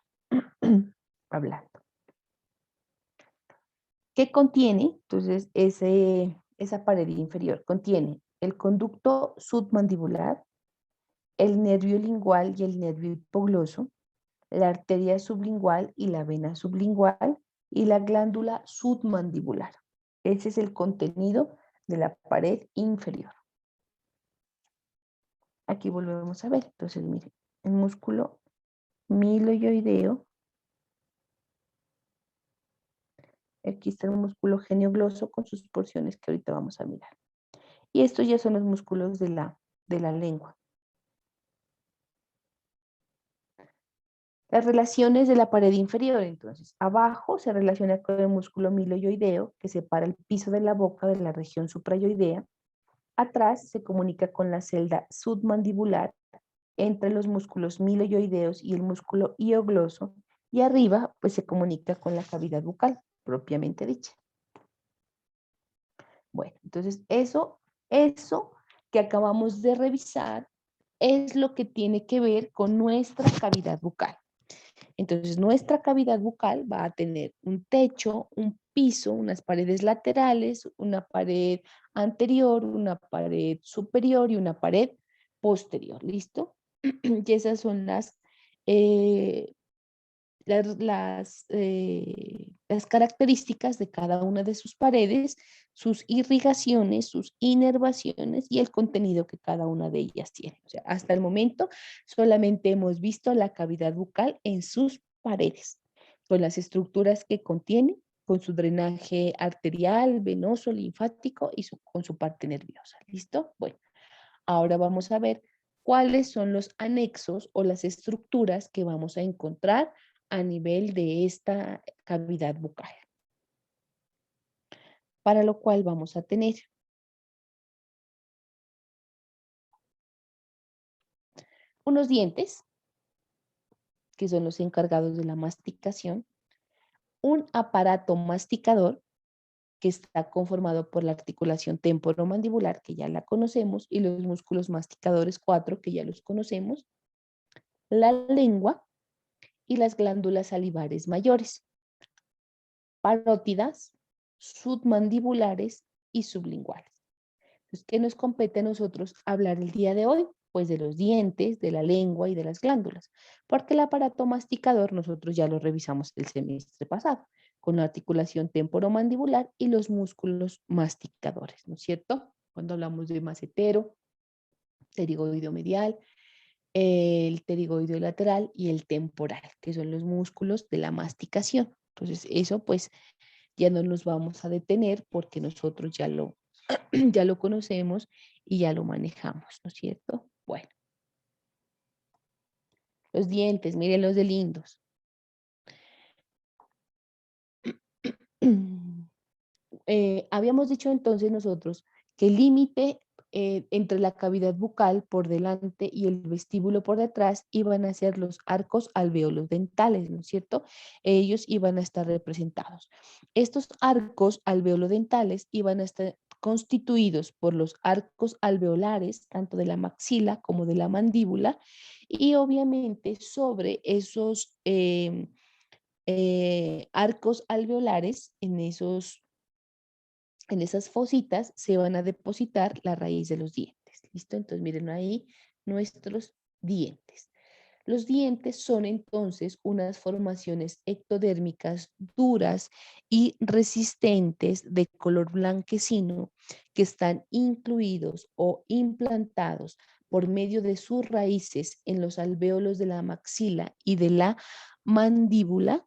[SPEAKER 1] hablando. ¿Qué contiene? Entonces, esa pared inferior contiene el conducto submandibular, el nervio lingual y el nervio hipogloso, la arteria sublingual y la vena sublingual y la glándula submandibular. Ese es el contenido de la pared inferior. Aquí volvemos a ver. Entonces, miren, el músculo miloioideo. Aquí está el músculo genioglosso con sus porciones que ahorita vamos a mirar. Y estos ya son los músculos de la lengua. Las relaciones de la pared inferior, entonces, abajo se relaciona con el músculo miloioideo que separa el piso de la boca de la región suprayoidea. Atrás se comunica con la celda submandibular entre los músculos miloioideos y el músculo hiogloso. Y arriba, pues se comunica con la cavidad bucal, propiamente dicha. Bueno, entonces eso que acabamos de revisar es lo que tiene que ver con nuestra cavidad bucal. Entonces, nuestra cavidad bucal va a tener un techo, un piso, unas paredes laterales, una pared anterior, una pared superior y una pared posterior. ¿Listo? Y esas son eh, las características de cada una de sus paredes, sus irrigaciones, sus inervaciones y el contenido que cada una de ellas tiene. O sea, hasta el momento solamente hemos visto la cavidad bucal en sus paredes, con las estructuras que contiene, con su drenaje arterial, venoso, linfático y con su parte nerviosa. ¿Listo? Bueno, ahora vamos a ver cuáles son los anexos o las estructuras que vamos a encontrar a nivel de esta cavidad bucal, para lo cual vamos a tener unos dientes, que son los encargados de la masticación, un aparato masticador, que está conformado por la articulación temporomandibular, que ya la conocemos, y los músculos masticadores 4, que ya los conocemos, la lengua y las glándulas salivares mayores, parótidas, submandibulares y sublinguales. Entonces, ¿qué nos compete a nosotros hablar el día de hoy? Pues de los dientes, de la lengua y de las glándulas, porque el aparato masticador nosotros ya lo revisamos el semestre pasado, con la articulación temporomandibular y los músculos masticadores, ¿no es cierto? Cuando hablamos de macetero, pterigoideo medial, el pterigoideo lateral y el temporal, que son los músculos de la masticación. Entonces, eso pues ya no nos vamos a detener porque nosotros ya ya lo conocemos y ya lo manejamos, ¿no es cierto? Bueno, los dientes, miren los de lindos. Habíamos dicho entonces nosotros que el límite entre la cavidad bucal por delante y el vestíbulo por detrás iban a ser los arcos alveolos dentales, ¿no es cierto? Ellos iban a estar representados. Estos arcos alveolodentales iban a estar constituidos por los arcos alveolares, tanto de la maxila como de la mandíbula, y obviamente sobre esos arcos alveolares, en esas fositas se van a depositar la raíz de los dientes. ¿Listo? Entonces miren ahí nuestros dientes. Los dientes son entonces unas formaciones ectodérmicas duras y resistentes de color blanquecino que están incluidos o implantados por medio de sus raíces en los alvéolos de la maxila y de la mandíbula.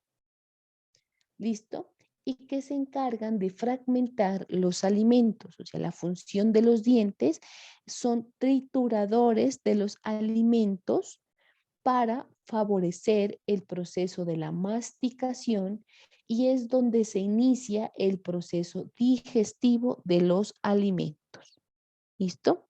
[SPEAKER 1] ¿Listo? Y que se encargan de fragmentar los alimentos, o sea, la función de los dientes son trituradores de los alimentos para favorecer el proceso de la masticación y es donde se inicia el proceso digestivo de los alimentos. ¿Listo?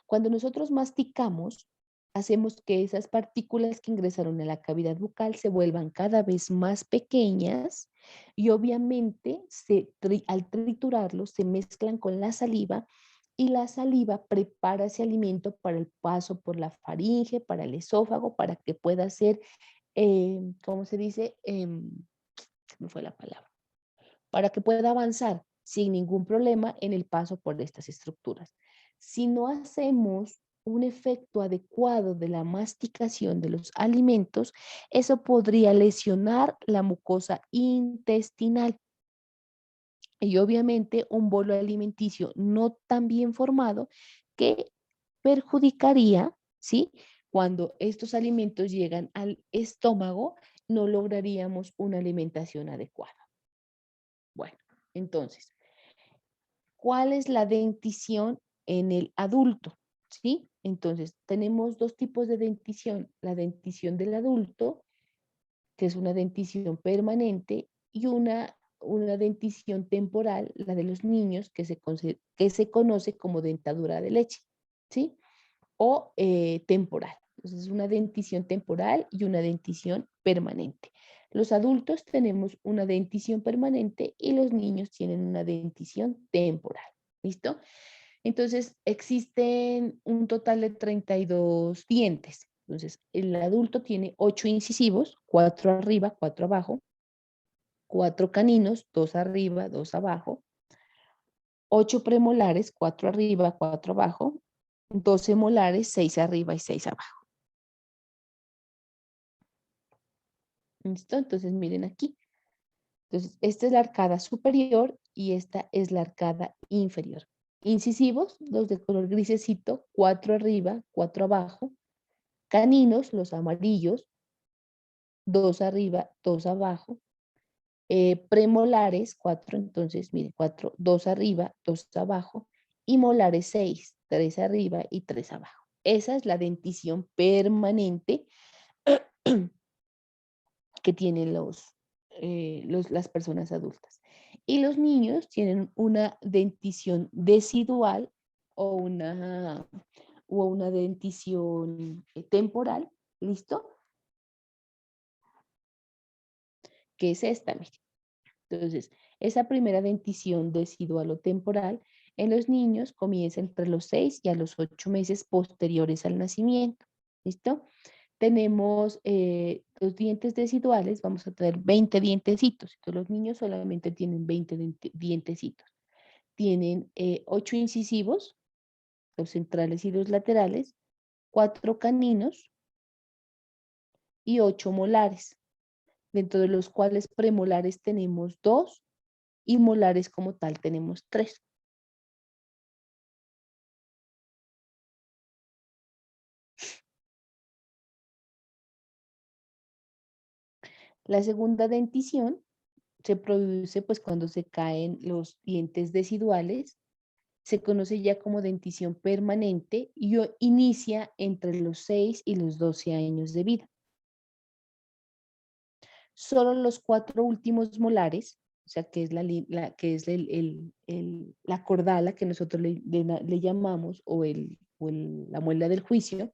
[SPEAKER 1] Cuando nosotros masticamos, hacemos que esas partículas que ingresaron a la cavidad bucal se vuelvan cada vez más pequeñas y obviamente al triturarlo se mezclan con la saliva y la saliva prepara ese alimento para el paso por la faringe, para el esófago, para que pueda ser, ¿cómo se dice? ¿Cómo fue la palabra? Para que pueda avanzar sin ningún problema en el paso por estas estructuras. Si no hacemos un efecto adecuado de la masticación de los alimentos, eso podría lesionar la mucosa intestinal. Y obviamente un bolo alimenticio no tan bien formado que perjudicaría, ¿sí? Cuando estos alimentos llegan al estómago, no lograríamos una alimentación adecuada. Bueno, entonces, ¿cuál es la dentición en el adulto? ¿Sí? Entonces, tenemos dos tipos de dentición. La dentición del adulto, que es una dentición permanente, y una dentición temporal, la de los niños, que se conoce como dentadura de leche, ¿sí? O temporal. Entonces, una dentición temporal y una dentición permanente. Los adultos tenemos una dentición permanente y los niños tienen una dentición temporal. ¿Listo? Entonces, existen un total de 32 dientes. Entonces, el adulto tiene 8 incisivos, 4 arriba, 4 abajo, 4 caninos, 2 arriba, 2 abajo, 8 premolares, 4 arriba, 4 abajo, 12 molares, 6 arriba y 6 abajo. ¿Listo? Entonces, miren aquí. Entonces, esta es la arcada superior y esta es la arcada inferior. Incisivos, los de color grisecito, 4 arriba, 4 abajo. Caninos, los amarillos, 2 arriba, 2 abajo. Premolares, 4, entonces, miren, 4, 2 arriba, 2 abajo. Y molares, 6, 3 arriba y 3 abajo. Esa es la dentición permanente que tienen las personas adultas. Y los niños tienen una dentición decidual o una dentición temporal, ¿listo? Que es esta, miren. Entonces, esa primera dentición decidual o temporal en los niños comienza entre los 6 y a los 8 meses posteriores al nacimiento, ¿listo? Tenemos los dientes deciduales, vamos a tener 20 dientecitos. Entonces, los niños solamente tienen 20 dientecitos. Tienen 8 incisivos, los centrales y los laterales, 4 caninos y 8 molares, dentro de los cuales premolares tenemos 2 y molares como tal tenemos 3. La segunda dentición se produce pues cuando se caen los dientes deciduales. Se conoce ya como dentición permanente y inicia entre los 6 y los 12 años de vida. Solo los 4 últimos molares, o sea, que es, que es la cordala que nosotros le llamamos, la muela del juicio,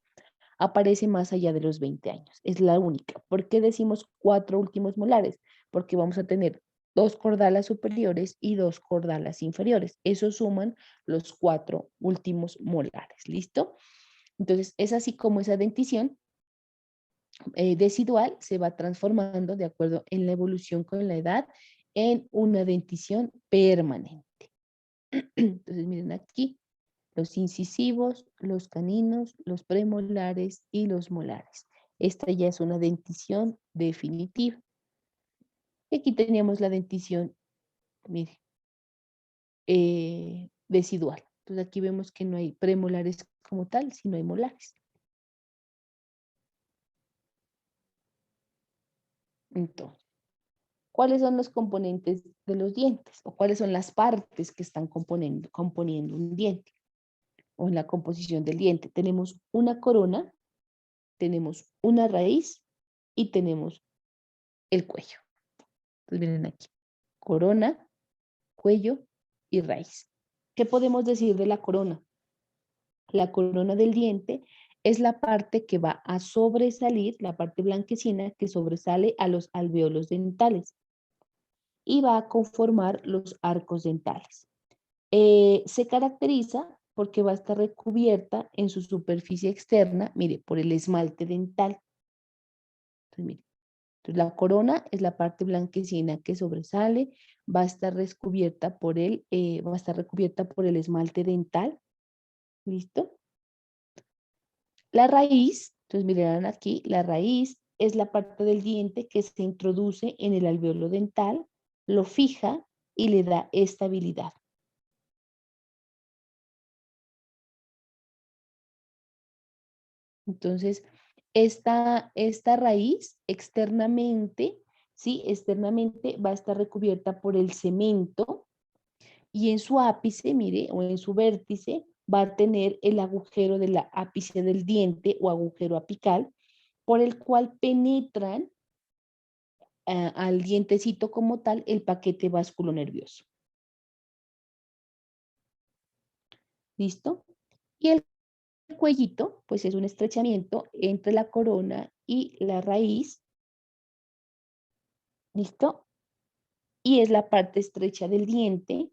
[SPEAKER 1] aparece más allá de los 20 años. Es la única. ¿Por qué decimos 4 últimos molares? Porque vamos a tener 2 cordalas superiores y 2 cordalas inferiores. Eso suman los 4 últimos molares. ¿Listo? Entonces, es así como esa dentición decidual se va transformando de acuerdo en la evolución con la edad en una dentición permanente. Entonces, miren aquí, los incisivos, los caninos, los premolares y los molares. Esta ya es una dentición definitiva. Y aquí teníamos la dentición, mire, decidual. Entonces aquí vemos que no hay premolares como tal, sino hay molares. Entonces, ¿cuáles son los componentes de los dientes? ¿O cuáles son las partes que están componiendo un diente? O en la composición del diente. Tenemos una corona, tenemos una raíz y tenemos el cuello. Entonces miren aquí, corona, cuello y raíz. ¿Qué podemos decir de la corona? La corona del diente es la parte que va a sobresalir, la parte blanquecina que sobresale a los alvéolos dentales y va a conformar los arcos dentales. Se caracteriza porque va a estar recubierta en su superficie externa, mire, por el esmalte dental. Entonces, mire, entonces, la corona es la parte blanquecina que sobresale, va a estar va a estar recubierta por el esmalte dental. ¿Listo? La raíz, entonces miren aquí, la raíz es la parte del diente que se introduce en el alvéolo dental, lo fija y le da estabilidad. Entonces, esta raíz externamente, ¿sí? Externamente va a estar recubierta por el cemento y en su ápice, mire, o en su vértice, va a tener el agujero del ápice del diente o agujero apical, por el cual penetran al dientecito como tal el paquete vasculonervioso. ¿Listo? Y el cuellito, pues es un estrechamiento entre la corona y la raíz. ¿Listo? Y es la parte estrecha del diente.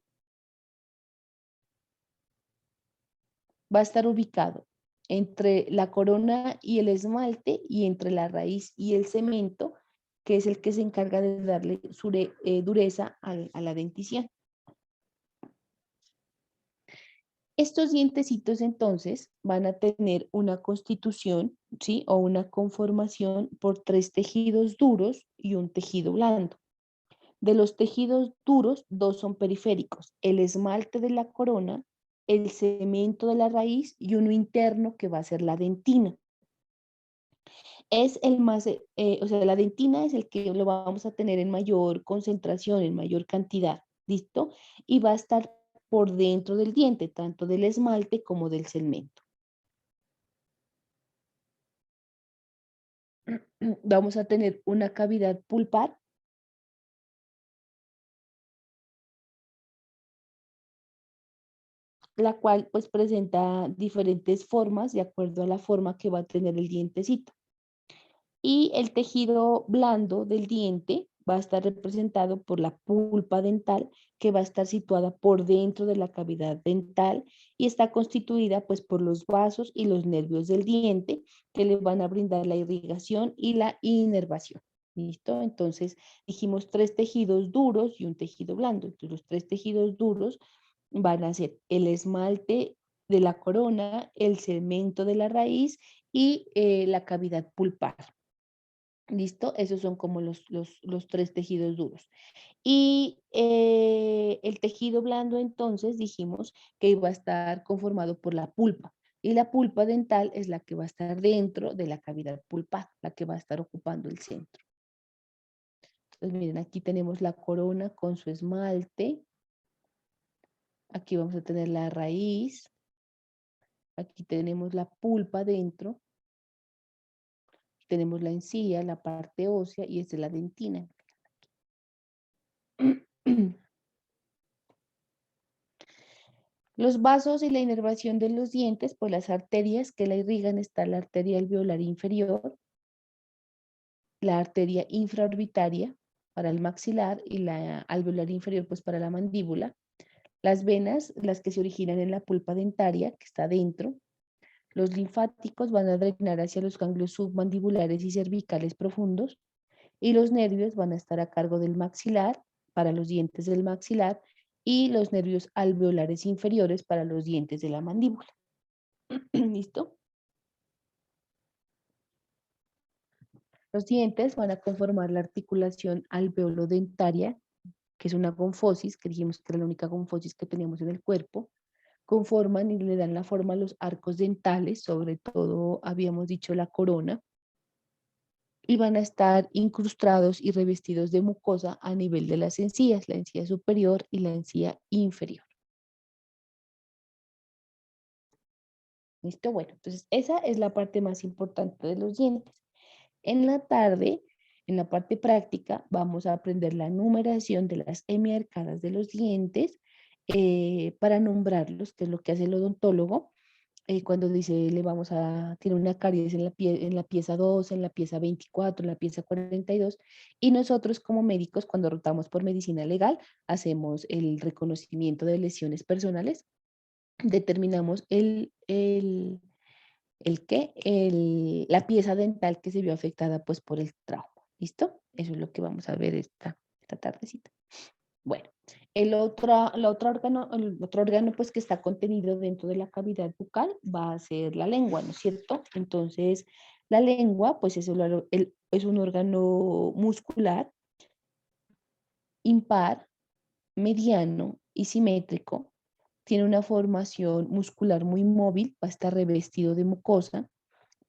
[SPEAKER 1] Va a estar ubicado entre la corona y el esmalte y entre la raíz y el cemento, que es el que se encarga de darle dureza a la dentición. Estos dientecitos entonces van a tener una constitución, ¿sí? O una conformación por tres tejidos duros y un tejido blando. De los tejidos duros, dos son periféricos, el esmalte de la corona, el cemento de la raíz y uno interno que va a ser la dentina. Es el más, o sea, la dentina es el que lo vamos a tener en mayor concentración, en mayor cantidad, ¿listo? Y va a estar por dentro del diente, tanto del esmalte como del cemento. Vamos a tener una cavidad pulpar, la cual pues presenta diferentes formas de acuerdo a la forma que va a tener el dientecito. Y el tejido blando del diente va a estar representado por la pulpa dental, que va a estar situada por dentro de la cavidad dental y está constituida pues por los vasos y los nervios del diente que le van a brindar la irrigación y la inervación. ¿Listo? Entonces dijimos tres tejidos duros y un tejido blando. Entonces los tres tejidos duros van a ser el esmalte de la corona, el cemento de la raíz y la cavidad pulpar. ¿Listo? Esos son como los tres tejidos duros. Y el tejido blando, entonces, dijimos que iba a estar conformado por la pulpa. Y la pulpa dental es la que va a estar dentro de la cavidad pulpar, la que va a estar ocupando el centro. Entonces, miren, aquí tenemos la corona con su esmalte. Aquí vamos a tener la raíz. Aquí tenemos la pulpa dentro. Tenemos la encía, la parte ósea y esta es la dentina. Los vasos y la inervación de los dientes, pues las arterias que la irrigan está la arteria alveolar inferior, la arteria infraorbitaria para el maxilar y la alveolar inferior pues para la mandíbula. Las venas, las que se originan en la pulpa dentaria que está dentro. Los linfáticos van a drenar hacia los ganglios submandibulares y cervicales profundos y los nervios van a estar a cargo del maxilar para los dientes del maxilar y los nervios alveolares inferiores para los dientes de la mandíbula. ¿Listo? Los dientes van a conformar la articulación alveolo-dentaria, que es una gonfosis, que dijimos que era la única gonfosis que teníamos en el cuerpo. Conforman y le dan la forma a los arcos dentales, sobre todo habíamos dicho la corona, y van a estar incrustados y revestidos de mucosa a nivel de las encías, la encía superior y la encía inferior. ¿Listo? Bueno, entonces esa es la parte más importante de los dientes. En la tarde, en la parte práctica, vamos a aprender la numeración de las hemiarcadas de los dientes para nombrarlos, que es lo que hace el odontólogo. Cuando dice, tiene una caries en la pieza 2, en la pieza 24, en la pieza 42, y nosotros como médicos, cuando rotamos por medicina legal, hacemos el reconocimiento de lesiones personales, determinamos la pieza dental que se vio afectada pues por el trauma. ¿Listo? Eso es lo que vamos a ver esta tardecita. Bueno, el otro órgano pues que está contenido dentro de la cavidad bucal va a ser la lengua, ¿no es cierto? Entonces, la lengua pues es un órgano muscular impar, mediano y simétrico. Tiene una formación muscular muy móvil, va a estar revestido de mucosa.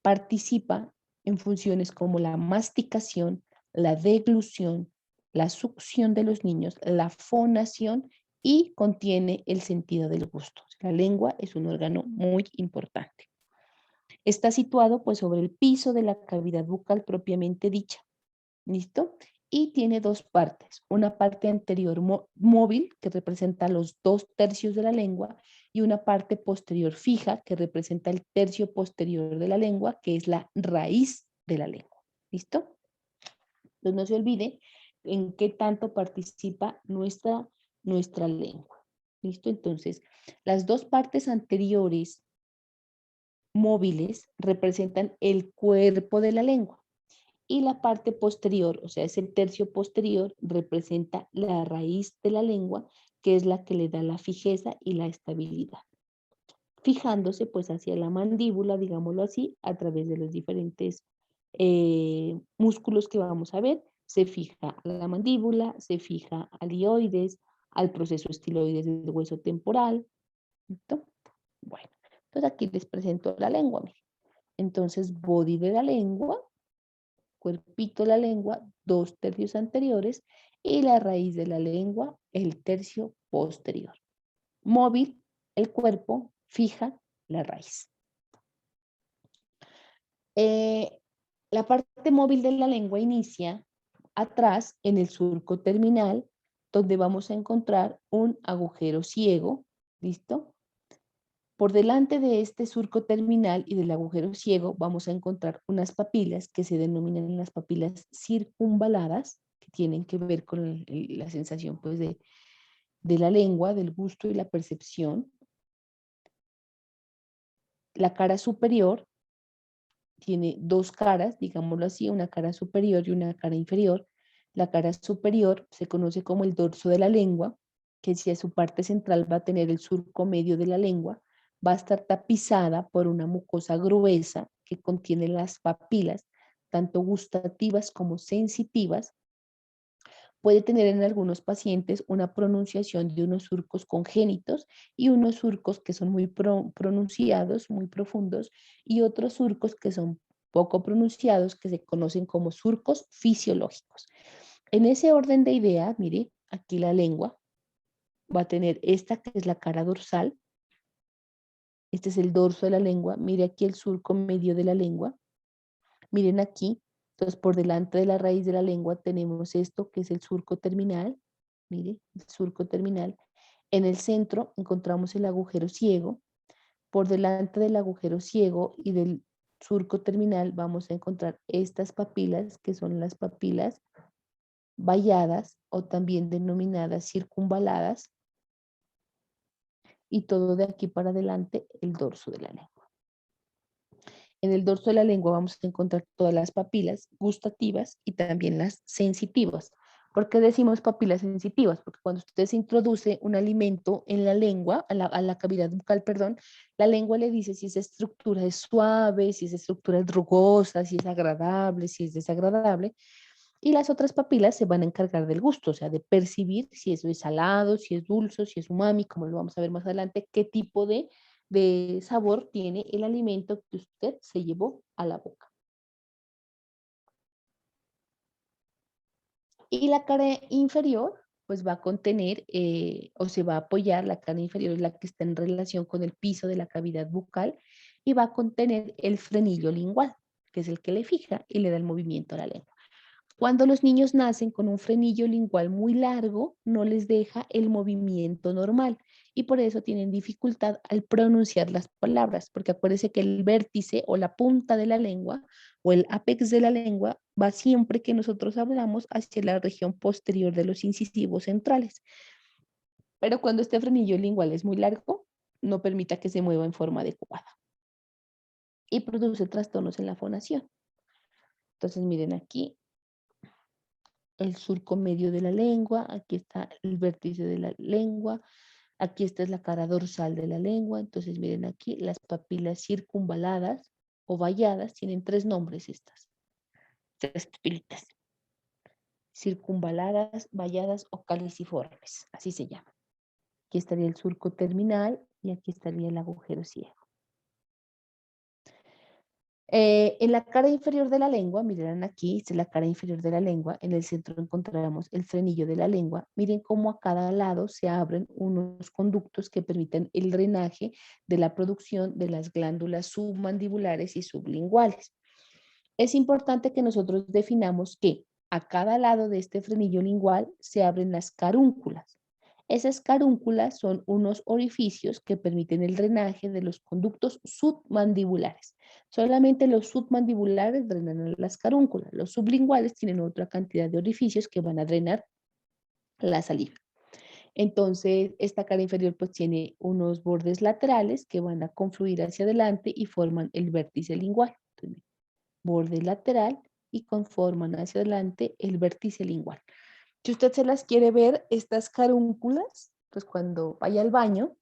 [SPEAKER 1] Participa en funciones como la masticación, la deglución, la succión de los niños, la fonación y contiene el sentido del gusto. La lengua es un órgano muy importante. Está situado pues sobre el piso de la cavidad bucal propiamente dicha. ¿Listo? Y tiene dos partes, una parte anterior móvil que representa los 2/3 de la lengua y una parte posterior fija que representa el tercio posterior de la lengua, que es la raíz de la lengua. ¿Listo? Entonces no se olvide en qué tanto participa nuestra lengua. ¿Listo? Entonces, las dos partes anteriores móviles representan el cuerpo de la lengua y la parte posterior, o sea, ese tercio posterior, representa la raíz de la lengua, que es la que le da la fijeza y la estabilidad, fijándose pues hacia la mandíbula, digámoslo así, a través de los diferentes músculos que vamos a ver. Se fija a la mandíbula, se fija al hioides, al proceso estiloides del hueso temporal. ¿Listo? Bueno, entonces aquí les presento la lengua. Miren. Entonces, body de la lengua, cuerpito de la lengua, 2 tercios anteriores y la raíz de la lengua, el tercio posterior. Móvil, el cuerpo, fija la raíz. La parte móvil de la lengua inicia atrás en el surco terminal, donde vamos a encontrar un agujero ciego, ¿listo? Por delante de este surco terminal y del agujero ciego vamos a encontrar unas papilas que se denominan las papilas circunvaladas, que tienen que ver con la sensación pues, de la lengua, del gusto y la percepción. La cara superior tiene 2 caras, digámoslo así, una cara superior y una cara inferior. La cara superior se conoce como el dorso de la lengua, que hacia su parte central va a tener el surco medio de la lengua, va a estar tapizada por una mucosa gruesa que contiene las papilas, tanto gustativas como sensitivas. Puede tener en algunos pacientes una pronunciación de unos surcos congénitos y unos surcos que son muy pronunciados, muy profundos, y otros surcos que son poco pronunciados, que se conocen como surcos fisiológicos. En ese orden de ideas, mire, aquí la lengua va a tener esta que es la cara dorsal, este es el dorso de la lengua, mire aquí el surco medio de la lengua, miren aquí, entonces por delante de la raíz de la lengua tenemos esto que es el surco terminal, mire, el surco terminal. En el centro encontramos el agujero ciego. Por delante del agujero ciego y del surco terminal vamos a encontrar estas papilas que son las papilas valladas o también denominadas circunvaladas y todo de aquí para adelante el dorso de la lengua. En el dorso de la lengua vamos a encontrar todas las papilas gustativas y también las sensitivas. ¿Por qué decimos papilas sensitivas? Porque cuando usted se introduce un alimento en la lengua, a la cavidad bucal, perdón, la lengua le dice si esa estructura es suave, si esa estructura es rugosa, si es agradable, si es desagradable. Y las otras papilas se van a encargar del gusto, o sea, de percibir si eso es salado, si es dulce, si es umami, como lo vamos a ver más adelante, qué tipo de sabor tiene el alimento que usted se llevó a la boca. Y la cara inferior, pues va a contener o se va a apoyar, la cara inferior es la que está en relación con el piso de la cavidad bucal y va a contener el frenillo lingual, que es el que le fija y le da el movimiento a la lengua. Cuando los niños nacen con un frenillo lingual muy largo, no les deja el movimiento normal y por eso tienen dificultad al pronunciar las palabras, porque acuérdense que el vértice o la punta de la lengua o el apex de la lengua va siempre que nosotros hablamos hacia la región posterior de los incisivos centrales. Pero cuando este frenillo lingual es muy largo, no permita que se mueva en forma adecuada y produce trastornos en la fonación. Entonces, miren aquí, el surco medio de la lengua, aquí está el vértice de la lengua, aquí esta es la cara dorsal de la lengua, entonces miren aquí las papilas circunvaladas o valladas, tienen 3 nombres estas, 3 papilitas, circunvaladas, valladas o caliciformes, así se llama. Aquí estaría el surco terminal y aquí estaría el agujero ciego. En la cara inferior de la lengua, miren aquí, esta es la cara inferior de la lengua, en el centro encontramos el frenillo de la lengua. Miren cómo a cada lado se abren unos conductos que permiten el drenaje de la producción de las glándulas submandibulares y sublinguales. Es importante que nosotros definamos que a cada lado de este frenillo lingual se abren las carúnculas. Esas carúnculas son unos orificios que permiten el drenaje de los conductos submandibulares. Solamente los submandibulares drenan las carúnculas. Los sublinguales tienen otra cantidad de orificios que van a drenar la saliva. Entonces, esta cara inferior pues tiene unos bordes laterales que van a confluir hacia adelante y forman el vértice lingual. Entonces, borde lateral y conforman hacia adelante el vértice lingual. Si usted se las quiere ver, estas carúnculas, pues cuando vaya al baño,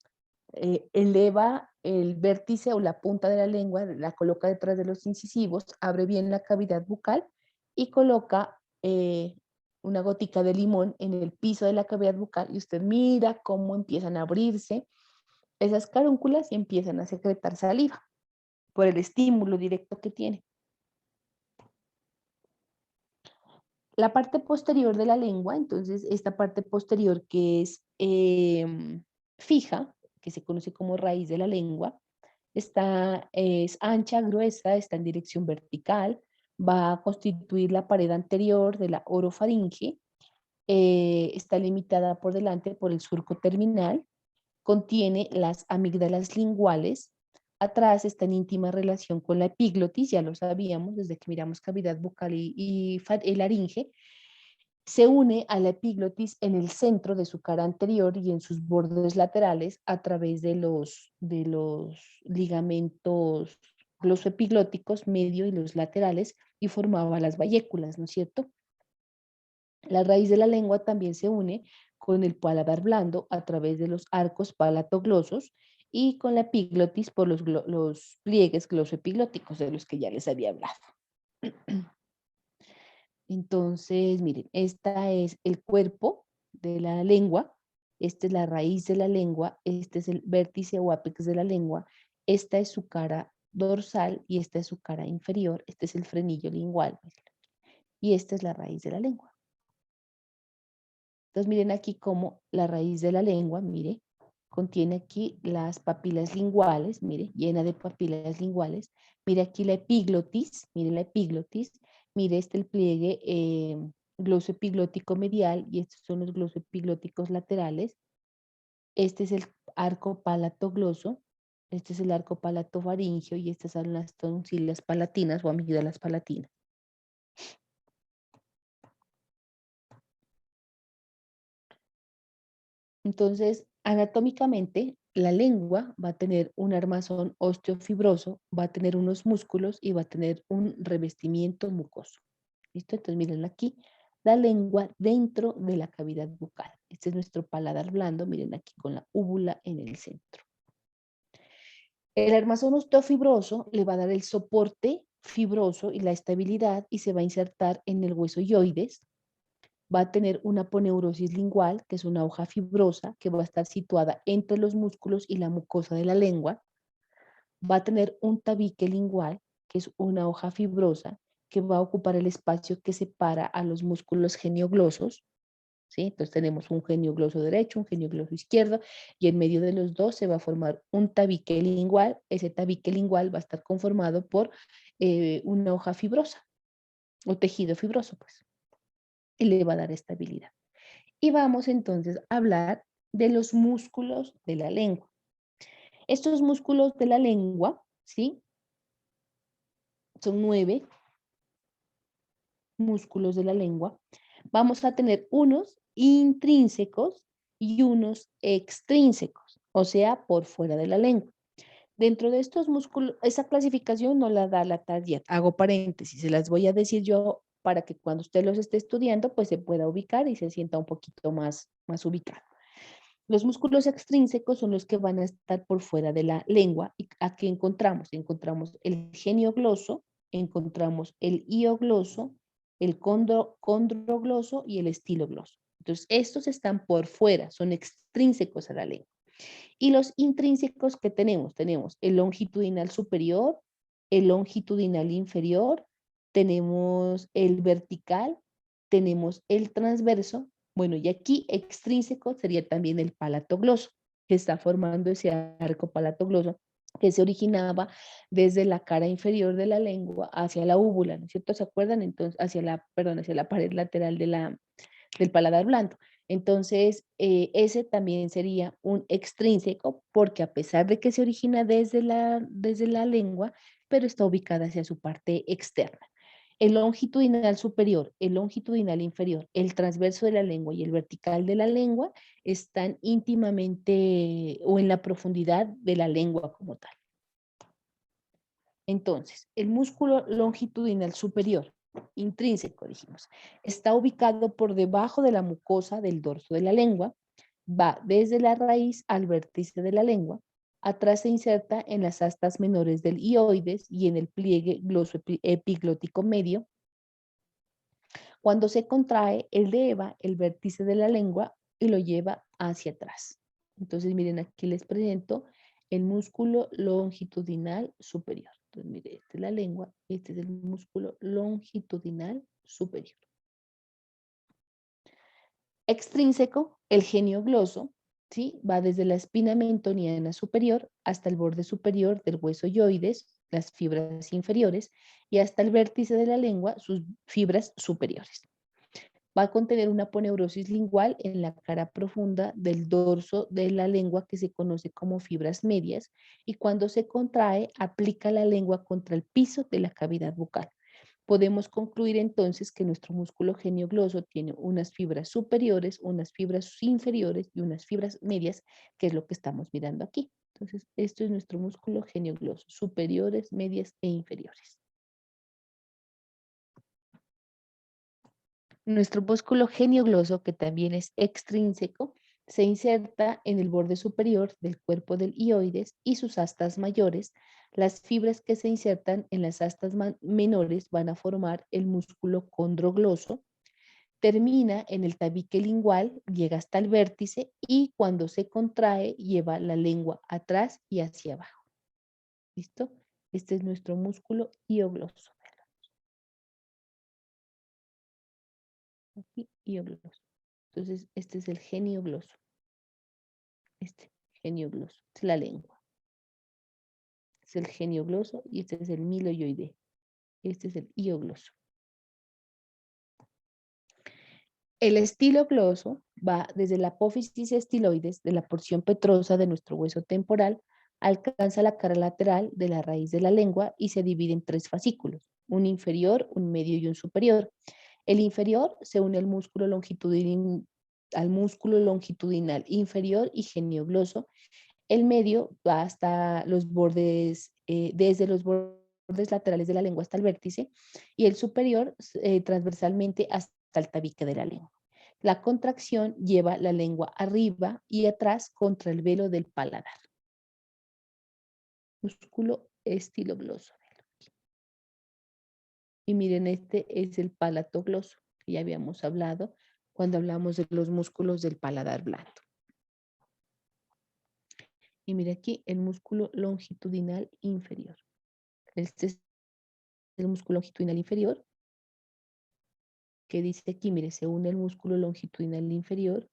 [SPEAKER 1] eleva el vértice o la punta de la lengua, la coloca detrás de los incisivos, abre bien la cavidad bucal y coloca una gotica de limón en el piso de la cavidad bucal y usted mira cómo empiezan a abrirse esas carúnculas y empiezan a secretar saliva por el estímulo directo que tiene. La parte posterior de la lengua, entonces esta parte posterior que es fija, que se conoce como raíz de la lengua, es ancha, gruesa, está en dirección vertical, va a constituir la pared anterior de la orofaringe, está limitada por delante por el surco terminal, contiene las amígdalas linguales, atrás está en íntima relación con la epiglotis, ya lo sabíamos desde que miramos cavidad bucal y laringe, se une a la epiglotis en el centro de su cara anterior y en sus bordes laterales a través de los ligamentos glosoepiglóticos medio y los laterales y formaba las bayéculas, ¿no es cierto? La raíz de la lengua también se une con el paladar blando a través de los arcos palatoglosos y con la epiglotis por los pliegues glosoepiglóticos de los que ya les había hablado. Entonces, miren, esta es el cuerpo de la lengua, esta es la raíz de la lengua, este es el vértice o ápex de la lengua, esta es su cara dorsal y esta es su cara inferior, este es el frenillo lingual, miren, y esta es la raíz de la lengua. Entonces, miren aquí cómo la raíz de la lengua, mire, contiene aquí las papilas linguales, mire, llena de papilas linguales. Mire aquí la epiglotis, mire la epiglotis, mire este el pliegue glosoepiglótico medial y estos son los glosoepiglóticos laterales. Este es el arco palatogloso, este es el arco palatofaringeo y estas son las tonsilas palatinas o amígdalas palatinas. Entonces, anatómicamente, la lengua va a tener un armazón osteofibroso, va a tener unos músculos y va a tener un revestimiento mucoso. ¿Listo? Entonces, miren aquí, la lengua dentro de la cavidad bucal. Este es nuestro paladar blando, miren aquí con la úvula en el centro. El armazón osteofibroso le va a dar el soporte fibroso y la estabilidad y se va a insertar en el hueso yoides, va a tener una aponeurosis lingual, que es una hoja fibrosa que va a estar situada entre los músculos y la mucosa de la lengua. Va a tener un tabique lingual, que es una hoja fibrosa que va a ocupar el espacio que separa a los músculos genioglosos. ¿Sí? Entonces tenemos un geniogloso derecho, un geniogloso izquierdo, y en medio de los dos se va a formar un tabique lingual. Ese tabique lingual va a estar conformado por una hoja fibrosa o tejido fibroso, pues, y le va a dar estabilidad. Y vamos entonces a hablar de los músculos de la lengua. Estos músculos de la lengua, ¿sí? Son 9 músculos de la lengua. Vamos a tener unos intrínsecos y unos extrínsecos, o sea, por fuera de la lengua. Dentro de estos músculos, esa clasificación no la da la TASDIAT. Hago paréntesis, se las voy a decir yo para que cuando usted los esté estudiando, pues se pueda ubicar y se sienta un poquito más ubicado. Los músculos extrínsecos son los que van a estar por fuera de la lengua. ¿Y aquí encontramos? Encontramos el geniogloso, encontramos el iogloso, el condrogloso y el estilogloso. Entonces, estos están por fuera, son extrínsecos a la lengua. Y los intrínsecos que tenemos, tenemos el longitudinal superior, el longitudinal inferior, tenemos el vertical, tenemos el transverso. Bueno, y aquí extrínseco sería también el palatogloso, que está formando ese arco palatogloso que se originaba desde la cara inferior de la lengua hacia la úvula, ¿no es cierto? ¿Se acuerdan? Entonces, hacia la pared lateral del paladar blando. Entonces, ese también sería un extrínseco porque a pesar de que se origina desde la lengua, pero está ubicada hacia su parte externa. el longitudinal superior, el longitudinal inferior, el transverso de la lengua y el vertical de la lengua están íntimamente o en la profundidad de la lengua como tal. Entonces, el músculo longitudinal superior, intrínseco, dijimos, está ubicado por debajo de la mucosa del dorso de la lengua, va desde la raíz al vértice de la lengua, atrás se inserta en las astas menores del hioides y en el pliegue glosoepiglótico medio. Cuando se contrae, eleva el vértice de la lengua y lo lleva hacia atrás. Entonces, miren, aquí les presento el músculo longitudinal superior. Entonces, miren, esta es la lengua, este es el músculo longitudinal superior. Extrínseco, el genio gloso, ¿sí? Va desde la espina mentoniana superior hasta el borde superior del hueso yoides, las fibras inferiores, y hasta el vértice de la lengua, sus fibras superiores. Va a contener una aponeurosis lingual en la cara profunda del dorso de la lengua que se conoce como fibras medias y cuando se contrae aplica la lengua contra el piso de la cavidad bucal. Podemos concluir entonces que nuestro músculo geniogloso tiene unas fibras superiores, unas fibras inferiores y unas fibras medias, que es lo que estamos mirando aquí. Entonces, esto es nuestro músculo geniogloso, superiores, medias e inferiores. Nuestro músculo geniogloso, que también es extrínseco, se inserta en el borde superior del cuerpo del hioides y sus astas mayores. Las fibras que se insertan en las astas menores van a formar el músculo condrogloso. Termina en el tabique lingual, llega hasta el vértice y cuando se contrae lleva la lengua atrás y hacia abajo. ¿Listo? Este es nuestro músculo hiogloso. Aquí, hiogloso. Entonces, este es el geniogloso. Este, geniogloso. Es la lengua. Es el geniogloso y este es el miloioide. Este es el hiogloso. El estilogloso va desde la apófisis estiloides de la porción petrosa de nuestro hueso temporal, alcanza la cara lateral de la raíz de la lengua y se divide en 3 fascículos, un inferior, un medio y un superior. El inferior se une al músculo longitudinal inferior y geniogloso. El medio va hasta los bordes, desde los bordes laterales de la lengua hasta el vértice, y el superior transversalmente hasta el tabique de la lengua. La contracción lleva la lengua arriba y atrás contra el velo del paladar. Músculo estilogloso. Y miren, este es el palatogloso, que ya habíamos hablado cuando hablamos de los músculos del paladar blando. Y mira aquí el músculo longitudinal inferior. Este es el músculo longitudinal inferior, que dice aquí, mire, se une el músculo longitudinal inferior.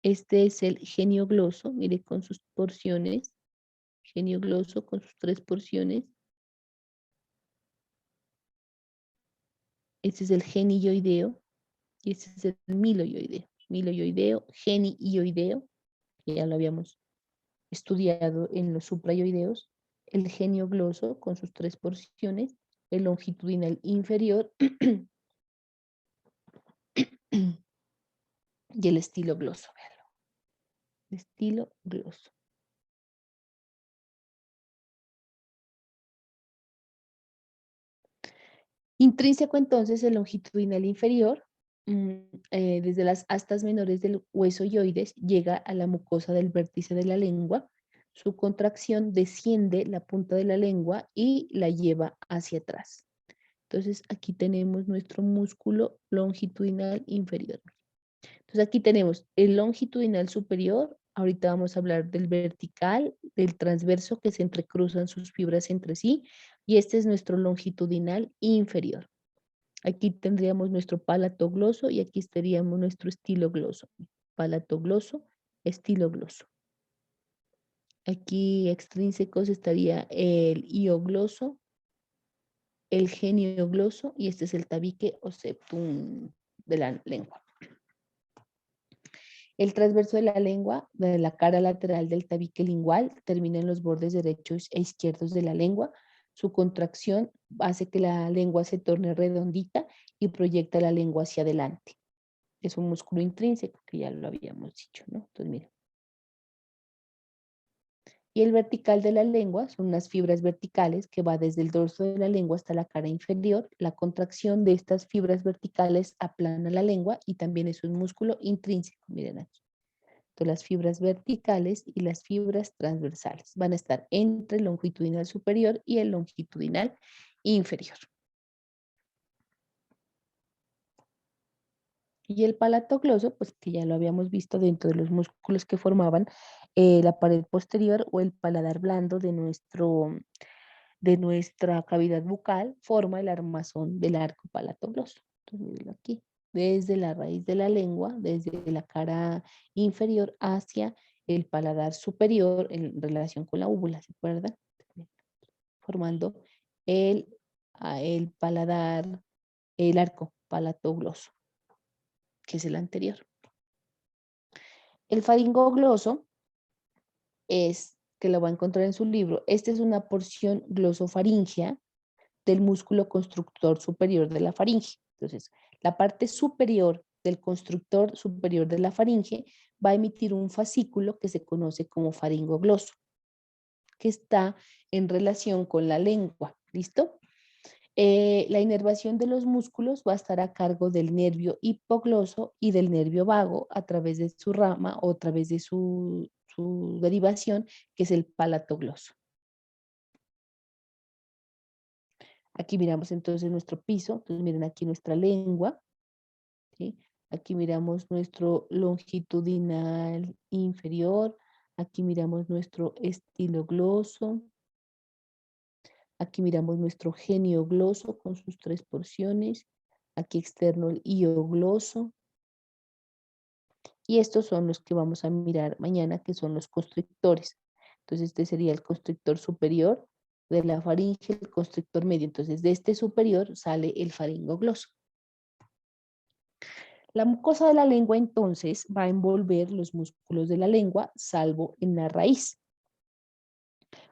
[SPEAKER 1] Este es el geniogloso, mire, con sus porciones. Geniogloso con sus 3 porciones. Este es el genioideo y este es el miloioideo. Miloioideo, genioideo, que ya lo habíamos estudiado en los suprayoideos. El geniogloso con sus 3 porciones. El longitudinal inferior y el estilogloso. Estilogloso. Intrínseco entonces el longitudinal inferior, desde las astas menores del hueso yoides, llega a la mucosa del vértice de la lengua. Su contracción desciende la punta de la lengua y la lleva hacia atrás. Entonces aquí tenemos nuestro músculo longitudinal inferior. Entonces aquí tenemos el longitudinal superior, ahorita vamos a hablar del vertical, del transverso que se entrecruzan sus fibras entre sí, y este es nuestro longitudinal inferior. Aquí tendríamos nuestro palatogloso y aquí estaríamos nuestro estilogloso. Palatogloso, estilogloso. Aquí extrínsecos estaría el hiogloso, el geniogloso y este es el tabique o septum de la lengua. El transverso de la lengua, de la cara lateral del tabique lingual, termina en los bordes derechos e izquierdos de la lengua. Su contracción hace que la lengua se torne redondita y proyecta la lengua hacia adelante. Es un músculo intrínseco, que ya lo habíamos dicho, ¿no? Entonces, miren. Y el vertical de la lengua son unas fibras verticales que va desde el dorso de la lengua hasta la cara inferior. La contracción de estas fibras verticales aplana la lengua y también es un músculo intrínseco. Miren aquí. Entonces, las fibras verticales y las fibras transversales van a estar entre el longitudinal superior y el longitudinal inferior. Y el palatogloso, pues que ya lo habíamos visto dentro de los músculos que formaban la pared posterior o el paladar blando de nuestra cavidad bucal, forma el armazón del arco palatogloso. Entonces, mírenlo aquí, desde la raíz de la lengua, desde la cara inferior hacia el paladar superior en relación con la úvula, ¿se acuerdan? Formando el, el paladar, el arco palatogloso, que es el anterior. El faringogloso es, que lo va a encontrar en su libro, esta es una porción glosofaringea del músculo constructor superior de la faringe. Entonces, la parte superior del constructor superior de la faringe va a emitir un fascículo que se conoce como faringogloso, que está en relación con la lengua. ¿Listo? La inervación de los músculos va a estar a cargo del nervio hipogloso y del nervio vago a través de su rama o a través de su derivación, que es el palatogloso. Aquí miramos entonces nuestro piso, entonces miren aquí nuestra lengua, ¿sí? Aquí miramos nuestro longitudinal inferior, aquí miramos nuestro estilogloso, aquí miramos nuestro geniogloso con sus 3 porciones, aquí externo el iogloso, y estos son los que vamos a mirar mañana, que son los constrictores. Entonces este sería el constrictor superior de la faringe, el constrictor medio. Entonces de este superior sale el faringogloso. La mucosa de la lengua entonces va a envolver los músculos de la lengua, salvo en la raíz.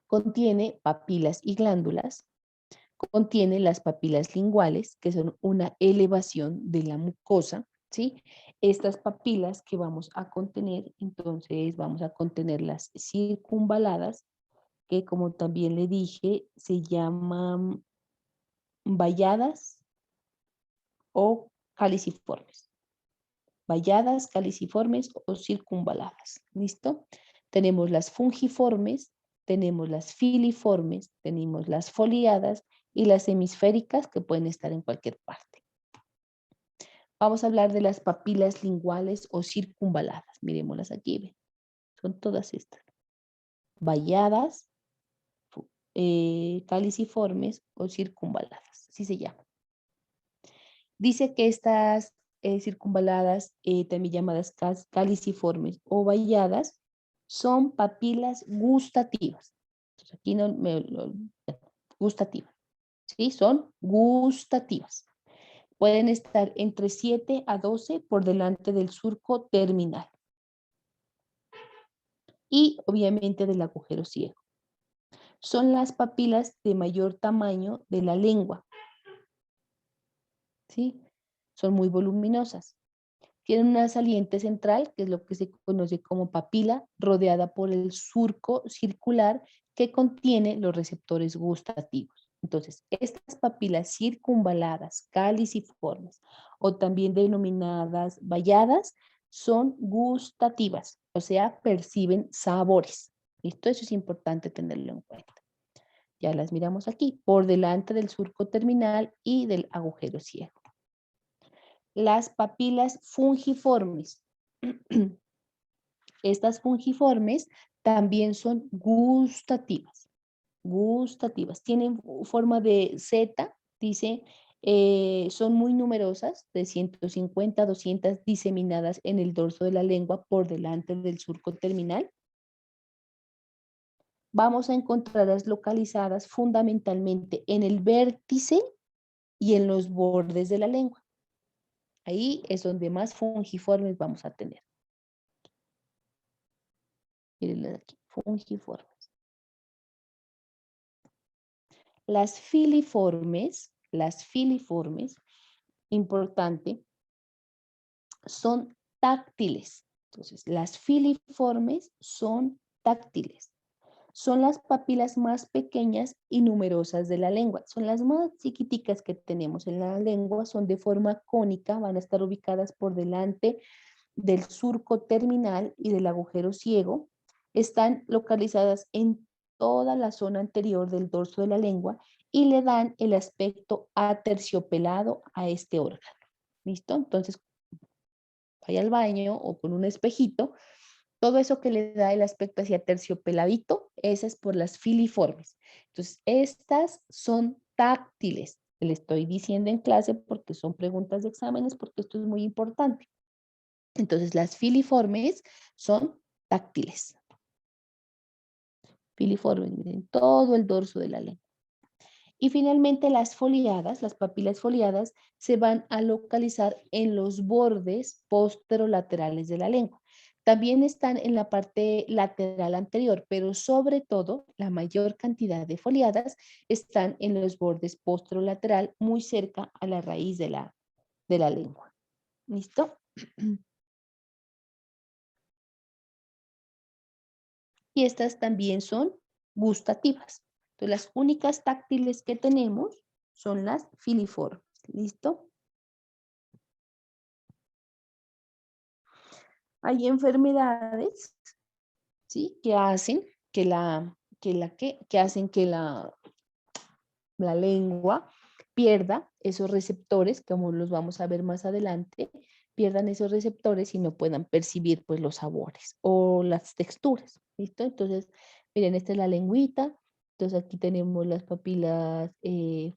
[SPEAKER 1] Contiene papilas y glándulas, contiene las papilas linguales, que son una elevación de la mucosa, ¿sí? Estas papilas que vamos a contener, entonces vamos a contener las circunvaladas, que como también le dije, se llaman valladas o caliciformes. Valladas, caliciformes o circunvaladas. ¿Listo? Tenemos las fungiformes, tenemos las filiformes, tenemos las foliadas y las hemisféricas que pueden estar en cualquier parte. Vamos a hablar de las papilas linguales o circunvaladas. Miremoslas aquí. ¿Ven? Son todas estas. Valladas, caliciformes o circunvaladas. Así se llama. Dice que estas circunvaladas, también llamadas caliciformes o valladas, son papilas gustativas. Entonces aquí no gustativas, ¿sí? Son gustativas. Pueden estar entre 7 a 12 por delante del surco terminal. Y obviamente del agujero ciego. Son las papilas de mayor tamaño de la lengua. ¿Sí? Son muy voluminosas. Tienen una saliente central, que es lo que se conoce como papila, rodeada por el surco circular que contiene los receptores gustativos. Entonces, estas papilas circunvaladas, caliciformes o también denominadas valladas, son gustativas, o sea, perciben sabores. ¿Listo? Eso es importante tenerlo en cuenta. Ya las miramos aquí, por delante del surco terminal y del agujero ciego. Las papilas fungiformes. Estas fungiformes también son gustativas. Gustativas. Tienen forma de Z, dice, son muy numerosas, de 150 a 200 diseminadas en el dorso de la lengua por delante del surco terminal. Vamos a encontrarlas localizadas fundamentalmente en el vértice y en los bordes de la lengua. Ahí es donde más fungiformes vamos a tener. Miren aquí, fungiformes. las filiformes, importante, son táctiles. Entonces, las filiformes son táctiles. Son las papilas más pequeñas y numerosas de la lengua. Son las más chiquiticas que tenemos en la lengua, son de forma cónica, van a estar ubicadas por delante del surco terminal y del agujero ciego. Están localizadas en toda la zona anterior del dorso de la lengua y le dan el aspecto aterciopelado a este órgano. ¿Listo? Entonces, vaya al baño o con un espejito, todo eso que le da el aspecto hacia terciopeladito, esa es por las filiformes. Entonces, estas son táctiles. Le estoy diciendo en clase porque son preguntas de exámenes, porque esto es muy importante. Entonces, las filiformes son táctiles. Filiformes, miren, todo el dorso de la lengua. Y finalmente las foliadas, las papilas foliadas, se van a localizar en los bordes posterolaterales de la lengua. También están en la parte lateral anterior, pero sobre todo la mayor cantidad de foliadas están en los bordes posterolateral, muy cerca a la raíz de la lengua. ¿Listo? Y estas también son gustativas. Entonces, las únicas táctiles que tenemos son las filiformes. ¿Listo? Hay enfermedades, ¿sí? Que hacen que hacen que la lengua pierda esos receptores, como los vamos a ver más adelante, pierdan esos receptores y no puedan percibir pues los sabores o las texturas, ¿listo? Entonces, miren, esta es la lengüita, entonces aquí tenemos las papilas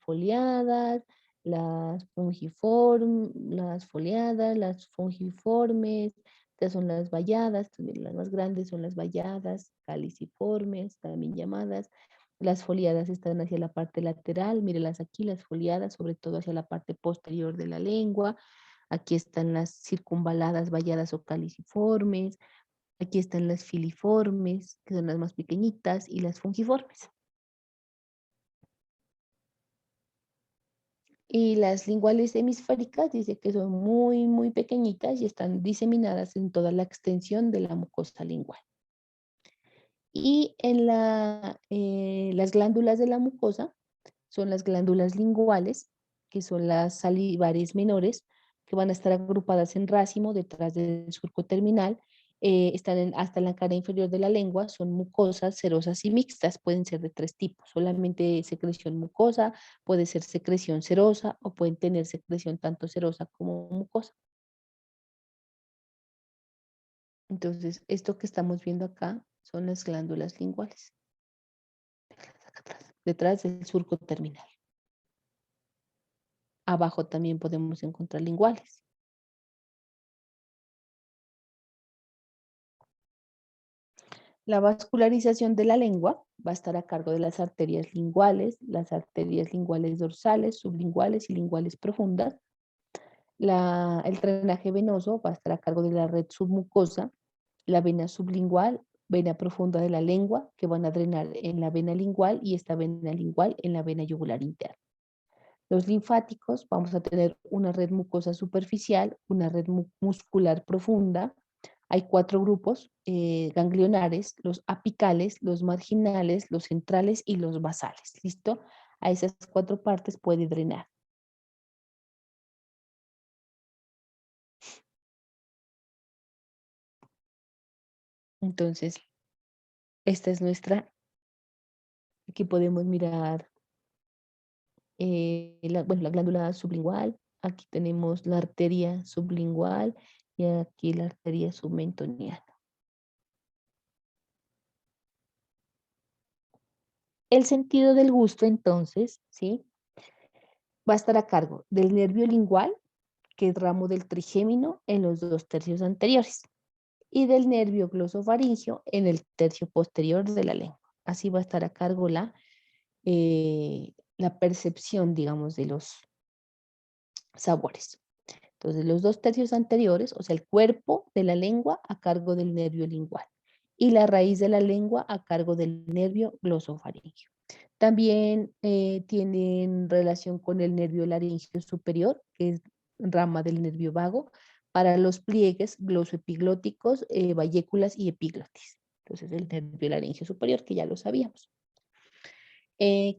[SPEAKER 1] foliadas, las foliadas, las fungiformes, estas son las valladas, también las más grandes son las valladas, caliciformes, también llamadas. Las foliadas están hacia la parte lateral, mírelas aquí, las foliadas, sobre todo hacia la parte posterior de la lengua. Aquí están las circunvaladas, valladas o caliciformes. Aquí están las filiformes, que son las más pequeñitas, y las fungiformes. Y las linguales hemisféricas dice que son muy, muy pequeñitas y están diseminadas en toda la extensión de la mucosa lingual. Y en las glándulas de la mucosa son las glándulas linguales, que son las salivares menores, que van a estar agrupadas en racimo detrás del surco terminal. Hasta la cara inferior de la lengua, son mucosas, serosas y mixtas, pueden ser de tres tipos, solamente secreción mucosa, puede ser secreción serosa o pueden tener secreción tanto serosa como mucosa. Entonces, esto que estamos viendo acá son las glándulas linguales, detrás del surco terminal. Abajo también podemos encontrar linguales. La vascularización de la lengua va a estar a cargo de las arterias linguales dorsales, sublinguales y linguales profundas. El drenaje venoso va a estar a cargo de la red submucosa, la vena sublingual, vena profunda de la lengua, que van a drenar en la vena lingual y esta vena lingual en la vena yugular interna. Los linfáticos, vamos a tener una red mucosa superficial, una red muscular profunda. Hay 4 grupos ganglionares, los apicales, los marginales, los centrales y los basales. ¿Listo? A esas 4 partes puede drenar. Entonces, esta es nuestra, aquí podemos mirar la glándula sublingual, aquí tenemos la arteria sublingual y aquí la arteria submentoniana. El sentido del gusto, entonces, ¿sí? Va a estar a cargo del nervio lingual, que es ramo del trigémino en los 2 tercios anteriores, y del nervio glosofaringeo en el tercio posterior de la lengua. Así va a estar a cargo la percepción, digamos, de los sabores. Entonces, los 2 tercios anteriores, o sea, el cuerpo de la lengua a cargo del nervio lingual y la raíz de la lengua a cargo del nervio glosofaringeo. También tienen relación con el nervio laringio superior, que es rama del nervio vago, para los pliegues glosoepiglóticos, valléculas y epiglotis. Entonces, el nervio laringio superior, que ya lo sabíamos.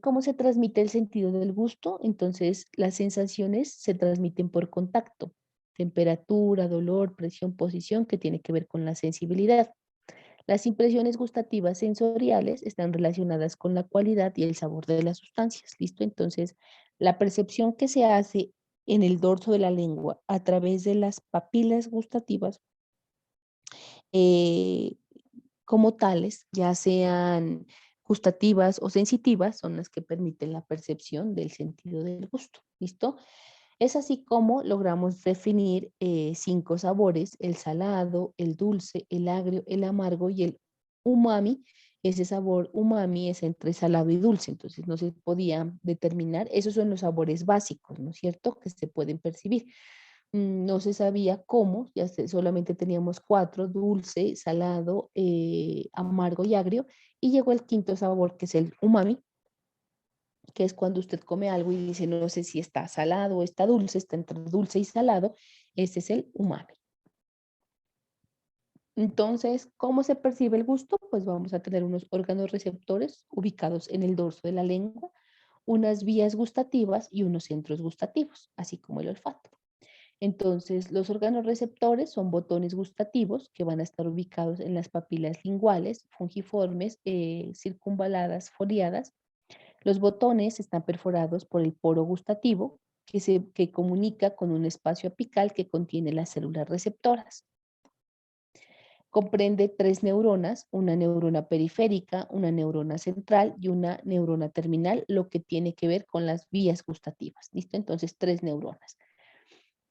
[SPEAKER 1] ¿Cómo se transmite el sentido del gusto? Entonces, las sensaciones se transmiten por contacto, temperatura, dolor, presión, posición, que tiene que ver con la sensibilidad. Las impresiones gustativas sensoriales están relacionadas con la cualidad y el sabor de las sustancias. ¿Listo? Entonces, la percepción que se hace en el dorso de la lengua a través de las papilas gustativas, eh, como tales, ya sean gustativas o sensitivas, son las que permiten la percepción del sentido del gusto. ¿Listo? Es así como logramos definir 5 sabores: el salado, el dulce, el agrio, el amargo y el umami. Ese sabor umami es entre salado y dulce, entonces no se podía determinar. Esos son los sabores básicos, ¿no es cierto?, que se pueden percibir. No se sabía cómo, solamente teníamos 4: dulce, salado, amargo y agrio, y llegó el quinto sabor, que es el umami, que es cuando usted come algo y dice, no sé si está salado o está dulce, está entre dulce y salado. Ese es el umami. Entonces, ¿cómo se percibe el gusto? Pues vamos a tener unos órganos receptores ubicados en el dorso de la lengua, unas vías gustativas y unos centros gustativos, así como el olfato. Entonces, los órganos receptores son botones gustativos que van a estar ubicados en las papilas linguales, fungiformes, circunvaladas, foliadas. Los botones están perforados por el poro gustativo, que comunica con un espacio apical que contiene las células receptoras. Comprende 3 neuronas: una neurona periférica, una neurona central y una neurona terminal, lo que tiene que ver con las vías gustativas. ¿Listo? Entonces, 3 neuronas: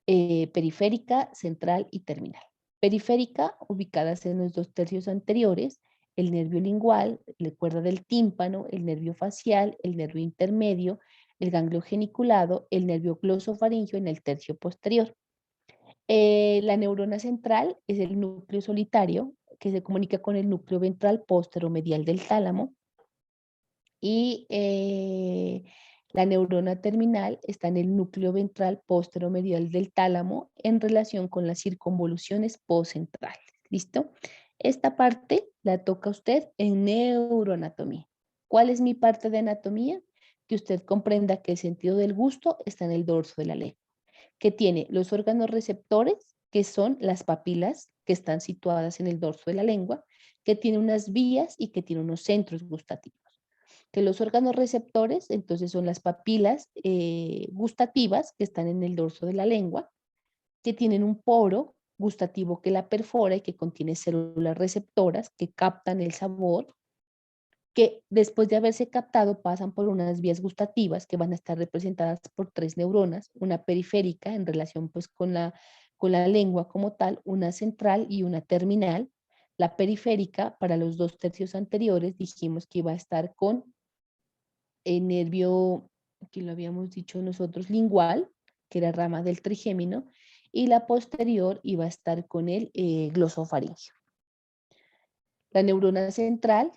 [SPEAKER 1] periférica, central y terminal. Periférica, ubicadas en los 2 tercios anteriores, el nervio lingual, la cuerda del tímpano, el nervio facial, el nervio intermedio, el ganglio geniculado, el nervio glosofaringeo en el tercio posterior. La neurona central es el núcleo solitario, que se comunica con el núcleo ventral posteromedial del tálamo, y la neurona terminal está en el núcleo ventral posteromedial del tálamo en relación con las circunvoluciones postcentrales. ¿Listo? Esta parte la toca usted en neuroanatomía. ¿Cuál es mi parte de anatomía? Que usted comprenda que el sentido del gusto está en el dorso de la lengua, que tiene los órganos receptores, que son las papilas que están situadas en el dorso de la lengua, que tiene unas vías y que tiene unos centros gustativos. Que los órganos receptores, entonces, son las papilas gustativas que están en el dorso de la lengua, que tienen un poro gustativo que la perfora y que contiene células receptoras que captan el sabor, que después de haberse captado pasan por unas vías gustativas que van a estar representadas por 3 neuronas: una periférica en relación pues con la lengua como tal, una central y una terminal. La periférica, para los 2 tercios anteriores, dijimos que iba a estar con el nervio, que lo habíamos dicho nosotros, lingual, que era rama del trigémino, y la posterior iba a estar con el glosofaringio. La neurona central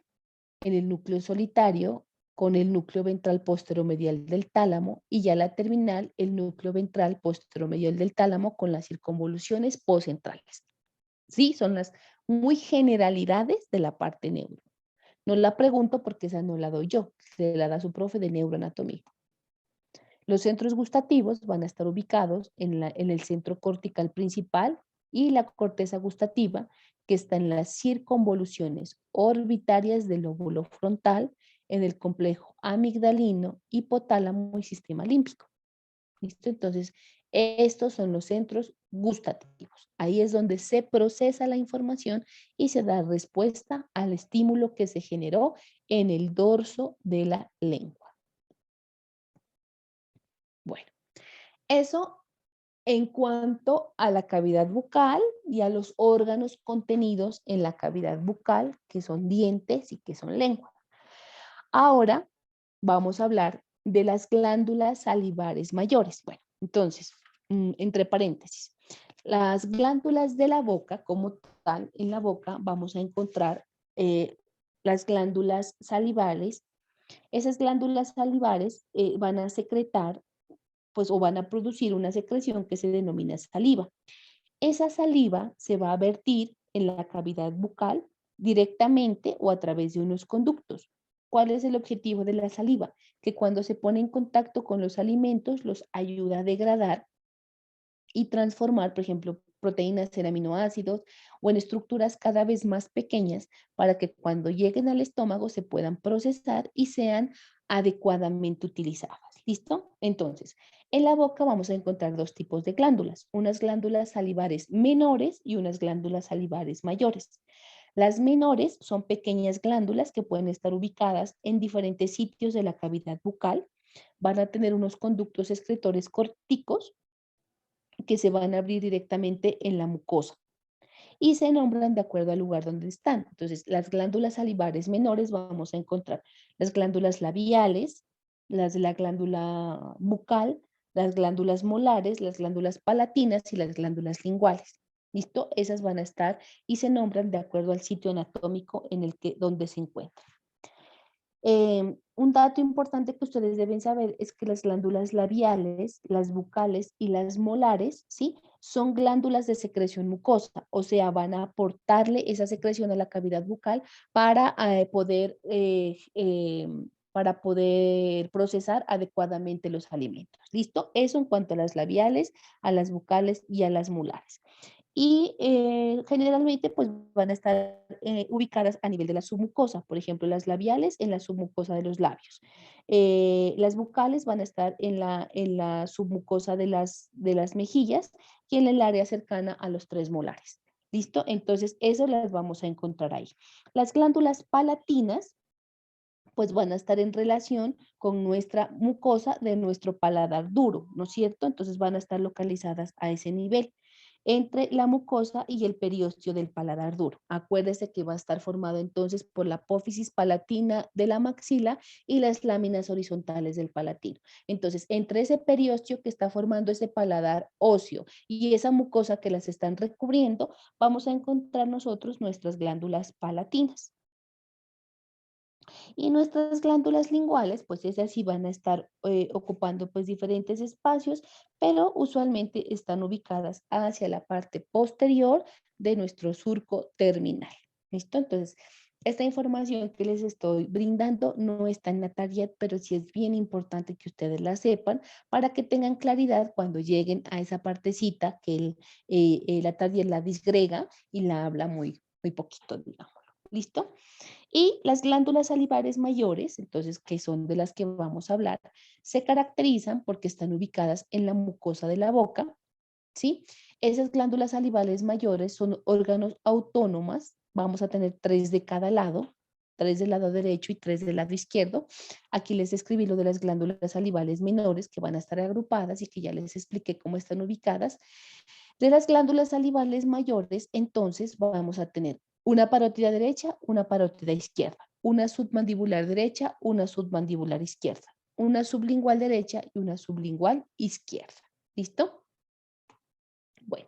[SPEAKER 1] en el núcleo solitario, con el núcleo ventral posteromedial del tálamo, y ya la terminal, el núcleo ventral posteromedial del tálamo con las circunvoluciones postcentrales. Sí, son las muy generalidades de la parte neuro. No la pregunto porque esa no la doy yo, se la da su profe de neuroanatomía. Los centros gustativos van a estar ubicados en el centro cortical principal y la corteza gustativa, que está en las circunvoluciones orbitarias del lóbulo frontal, en el complejo amigdalino, hipotálamo y sistema límbico. ¿Listo? Entonces, estos son los centros gustativos. Ahí es donde se procesa la información y se da respuesta al estímulo que se generó en el dorso de la lengua. Bueno, eso en cuanto a la cavidad bucal y a los órganos contenidos en la cavidad bucal, que son dientes y que son lengua. Ahora vamos a hablar de las glándulas salivares mayores. Bueno, entonces, entre paréntesis, las glándulas de la boca, como tal, en la boca vamos a encontrar las glándulas salivares, Esas glándulas salivares van a secretar, pues, o van a producir una secreción que se denomina saliva. Esa saliva se va a vertir en la cavidad bucal directamente o a través de unos conductos. ¿Cuál es el objetivo de la saliva? Que cuando se pone en contacto con los alimentos los ayuda a degradar y transformar, por ejemplo, proteínas en aminoácidos o en estructuras cada vez más pequeñas para que cuando lleguen al estómago se puedan procesar y sean adecuadamente utilizadas. ¿Listo? Entonces, en la boca vamos a encontrar dos tipos de glándulas, unas glándulas salivares menores y unas glándulas salivares mayores. Las menores son pequeñas glándulas que pueden estar ubicadas en diferentes sitios de la cavidad bucal. Van a tener unos conductos excretores corticos que se van a abrir directamente en la mucosa y se nombran de acuerdo al lugar donde están. Entonces, las glándulas salivares menores vamos a encontrar las glándulas labiales, las de la glándula bucal, las glándulas molares, las glándulas palatinas y las glándulas linguales. ¿Listo? Esas van a estar y se nombran de acuerdo al sitio anatómico en el que, donde se encuentran. Un dato importante que ustedes deben saber es que las glándulas labiales, las bucales y las molares, ¿sí? Son glándulas de secreción mucosa, o sea, van a aportarle esa secreción a la cavidad bucal para para poder procesar adecuadamente los alimentos. ¿Listo? Eso en cuanto a las labiales, a las bucales y a las molares y generalmente pues van a estar ubicadas a nivel de la submucosa, por ejemplo, las labiales en la submucosa de los labios. Las bucales van a estar en la submucosa de las mejillas y en el área cercana a los tres molares. ¿Listo? Entonces, eso las vamos a encontrar ahí. Las glándulas palatinas pues van a estar en relación con nuestra mucosa de nuestro paladar duro, ¿no es cierto? Entonces van a estar localizadas a ese nivel entre la mucosa y el periósteo del paladar duro. Acuérdese que va a estar formado entonces por la apófisis palatina de la maxila y las láminas horizontales del palatino. Entonces, entre ese periósteo que está formando ese paladar óseo y esa mucosa que las están recubriendo, vamos a encontrar nosotros nuestras glándulas palatinas. Y nuestras glándulas linguales, pues esas sí van a estar ocupando pues diferentes espacios, pero usualmente están ubicadas hacia la parte posterior de nuestro surco terminal. ¿Listo? Entonces, esta información que les estoy brindando no está en la tarea, pero sí es bien importante que ustedes la sepan para que tengan claridad cuando lleguen a esa partecita que la tarea la disgrega y la habla muy poquito, digamos. ¿Listo? Y las glándulas salivares mayores, entonces, que son de las que vamos a hablar, se caracterizan porque están ubicadas en la mucosa de la boca, ¿sí? Esas glándulas salivales mayores son órganos autónomas, vamos a tener tres de cada lado, tres del lado derecho y tres del lado izquierdo. Aquí les escribí lo de las glándulas salivales menores que van a estar agrupadas y que ya les expliqué cómo están ubicadas. De las glándulas salivales mayores, entonces vamos a tener una parótida derecha, una parótida izquierda, una submandibular derecha, una submandibular izquierda, una sublingual derecha y una sublingual izquierda. ¿Listo? Bueno,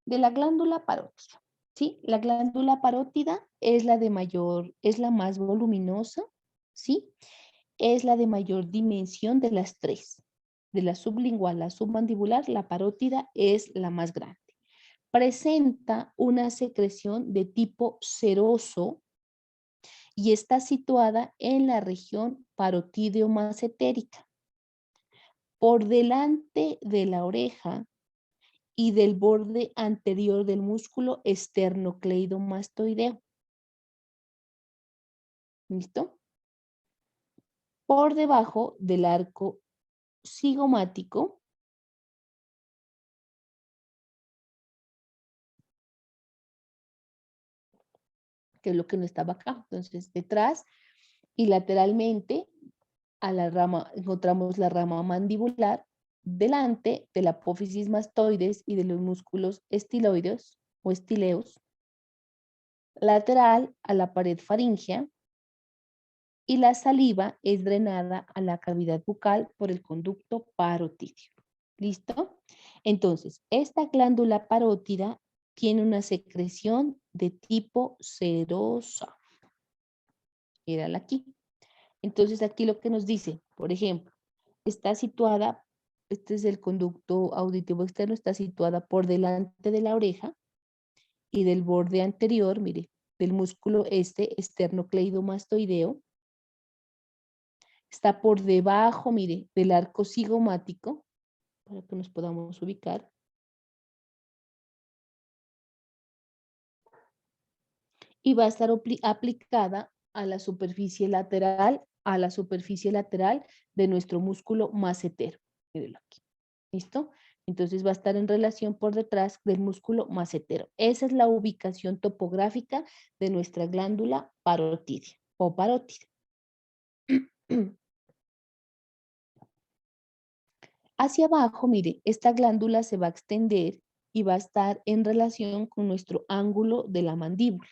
[SPEAKER 1] de la glándula parótida, ¿sí? La glándula parótida es la de mayor, es la más voluminosa, ¿sí? Es la de mayor dimensión de las tres. De la sublingual, la submandibular, la parótida es la más grande. Presenta una secreción de tipo seroso y está situada en la región parotídeo-macetérica, por delante de la oreja y del borde anterior del músculo esternocleidomastoideo. ¿Listo? Por debajo del arco cigomático, que es lo que no estaba acá. Entonces, detrás y lateralmente a la rama, encontramos la rama mandibular, delante de la apófisis mastoides y de los músculos estiloides o estileos, lateral a la pared faríngea, y la saliva es drenada a la cavidad bucal por el conducto parotídeo. ¿Listo? Entonces, esta glándula parótida tiene una secreción de tipo serosa. Mírala aquí. Entonces aquí lo que nos dice, por ejemplo, está situada, este es el conducto auditivo externo, está situada por delante de la oreja y del borde anterior, mire, del músculo este esternocleidomastoideo. Está por debajo, mire, del arco cigomático, para que nos podamos ubicar. Y va a estar aplicada a la superficie lateral de nuestro músculo macetero. Mírenlo aquí. ¿Listo? Entonces va a estar en relación por detrás del músculo macetero. Esa es la ubicación topográfica de nuestra glándula parótida o parótida. Hacia abajo, mire, esta glándula se va a extender y va a estar en relación con nuestro ángulo de la mandíbula.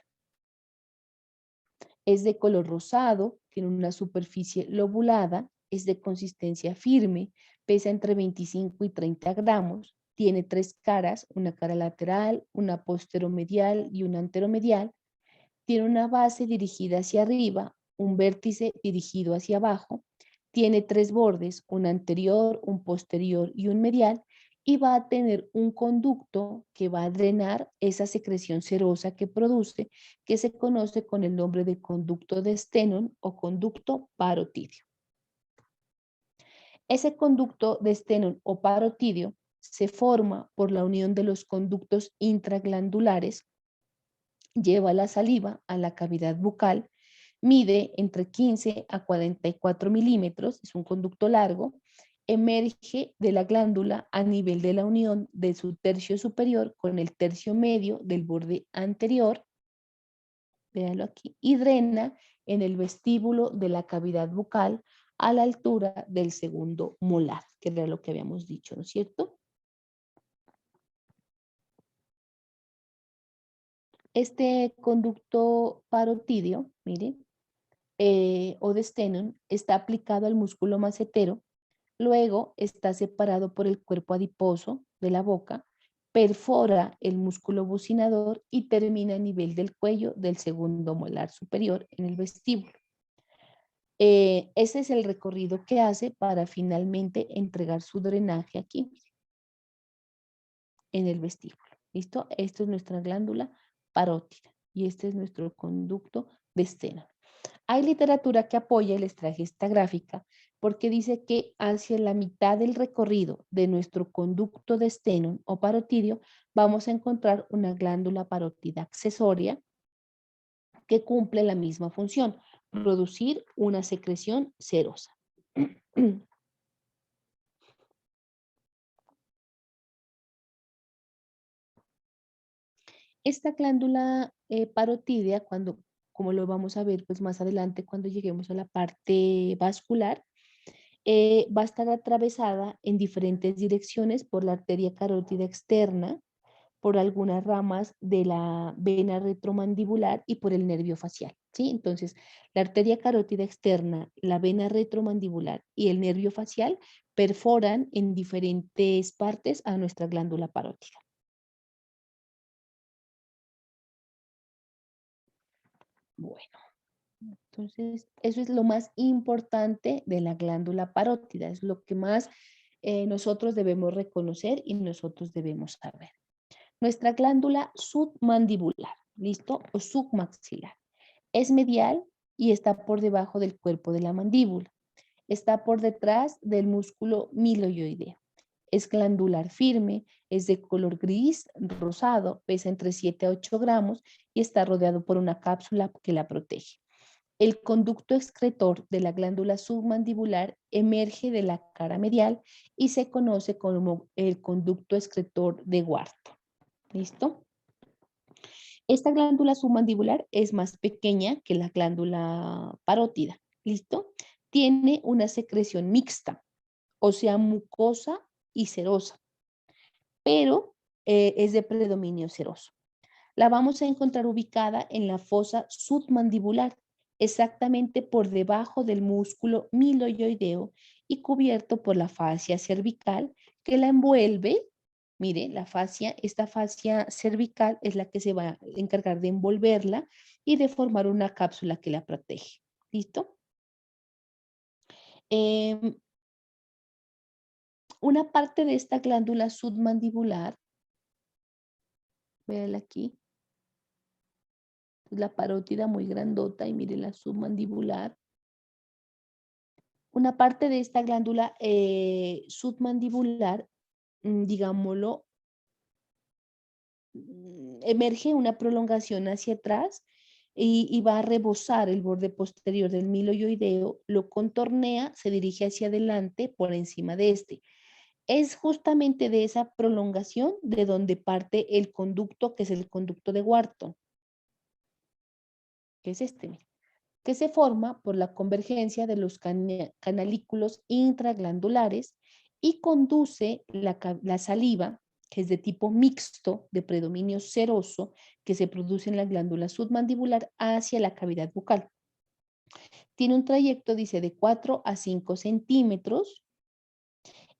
[SPEAKER 1] Es de color rosado, tiene una superficie lobulada, es de consistencia firme, pesa entre 25 y 30 gramos, tiene 3 caras, una cara lateral, una posteromedial y una anteromedial, tiene una base dirigida hacia arriba, un vértice dirigido hacia abajo, tiene 3 bordes, un anterior, un posterior y un medial, y va a tener un conducto que va a drenar esa secreción serosa que produce, que se conoce con el nombre de conducto de Stenone o conducto parotidio. Ese conducto de Stenone o parotidio se forma por la unión de los conductos intraglandulares, lleva la saliva a la cavidad bucal, mide entre 15 a 44 milímetros, es un conducto largo, emerge de la glándula a nivel de la unión de su tercio superior con el tercio medio del borde anterior, véanlo aquí, y drena en el vestíbulo de la cavidad bucal a la altura del segundo molar, que era lo que habíamos dicho, ¿no es cierto? Este conducto parotidio, miren, o de Stenone está aplicado al músculo macetero, luego está separado por el cuerpo adiposo de la boca, perfora el músculo bucinador y termina a nivel del cuello del segundo molar superior en el vestíbulo. Ese es el recorrido que hace para finalmente entregar su drenaje aquí en el vestíbulo. ¿Listo? Esto es nuestra glándula parótida y este es nuestro conducto de Stenone. Hay literatura que apoya y les traje esta gráfica porque dice que hacia la mitad del recorrido de nuestro conducto de Stenone o parotidio vamos a encontrar una glándula parótida accesoria que cumple la misma función, producir una secreción serosa. Esta glándula parotidia, como lo vamos a ver pues más adelante cuando lleguemos a la parte vascular, va a estar atravesada en diferentes direcciones por la arteria carótida externa, por algunas ramas de la vena retromandibular y por el nervio facial, ¿sí? Entonces, la arteria carótida externa, la vena retromandibular y el nervio facial perforan en diferentes partes a nuestra glándula parótida. Bueno, entonces eso es lo más importante de la glándula parótida, es lo que más nosotros debemos reconocer y nosotros debemos saber. Nuestra glándula submandibular, ¿listo? O submaxilar. Es medial y está por debajo del cuerpo de la mandíbula. Está por detrás del músculo miloioideo. Es glandular firme, es de color gris, rosado, pesa entre 7 a 8 gramos y está rodeado por una cápsula que la protege. El conducto excretor de la glándula submandibular emerge de la cara medial y se conoce como el conducto excretor de Wharton. ¿Listo? Esta glándula submandibular es más pequeña que la glándula parótida. ¿Listo? Tiene una secreción mixta, o sea, mucosa y serosa, pero es de predominio seroso. La vamos a encontrar ubicada en la fosa submandibular, exactamente por debajo del músculo miloioideo y cubierto por la fascia cervical que la envuelve. Mire, esta fascia cervical es la que se va a encargar de envolverla y de formar una cápsula que la protege. ¿Listo? Em, una parte de esta glándula submandibular, véanla aquí, la parótida muy grandota y miren la submandibular. Una parte de esta glándula submandibular, digámoslo, emerge una prolongación hacia atrás y va a rebosar el borde posterior del miloioideo, lo contornea, se dirige hacia adelante por encima de este. Es justamente de esa prolongación de donde parte el conducto, que es el conducto de Wharton, que es este, mire, que se forma por la convergencia de los canalículos intraglandulares y conduce la saliva, que es de tipo mixto, de predominio seroso, que se produce en la glándula submandibular hacia la cavidad bucal. Tiene un trayecto, dice, de 4 a 5 centímetros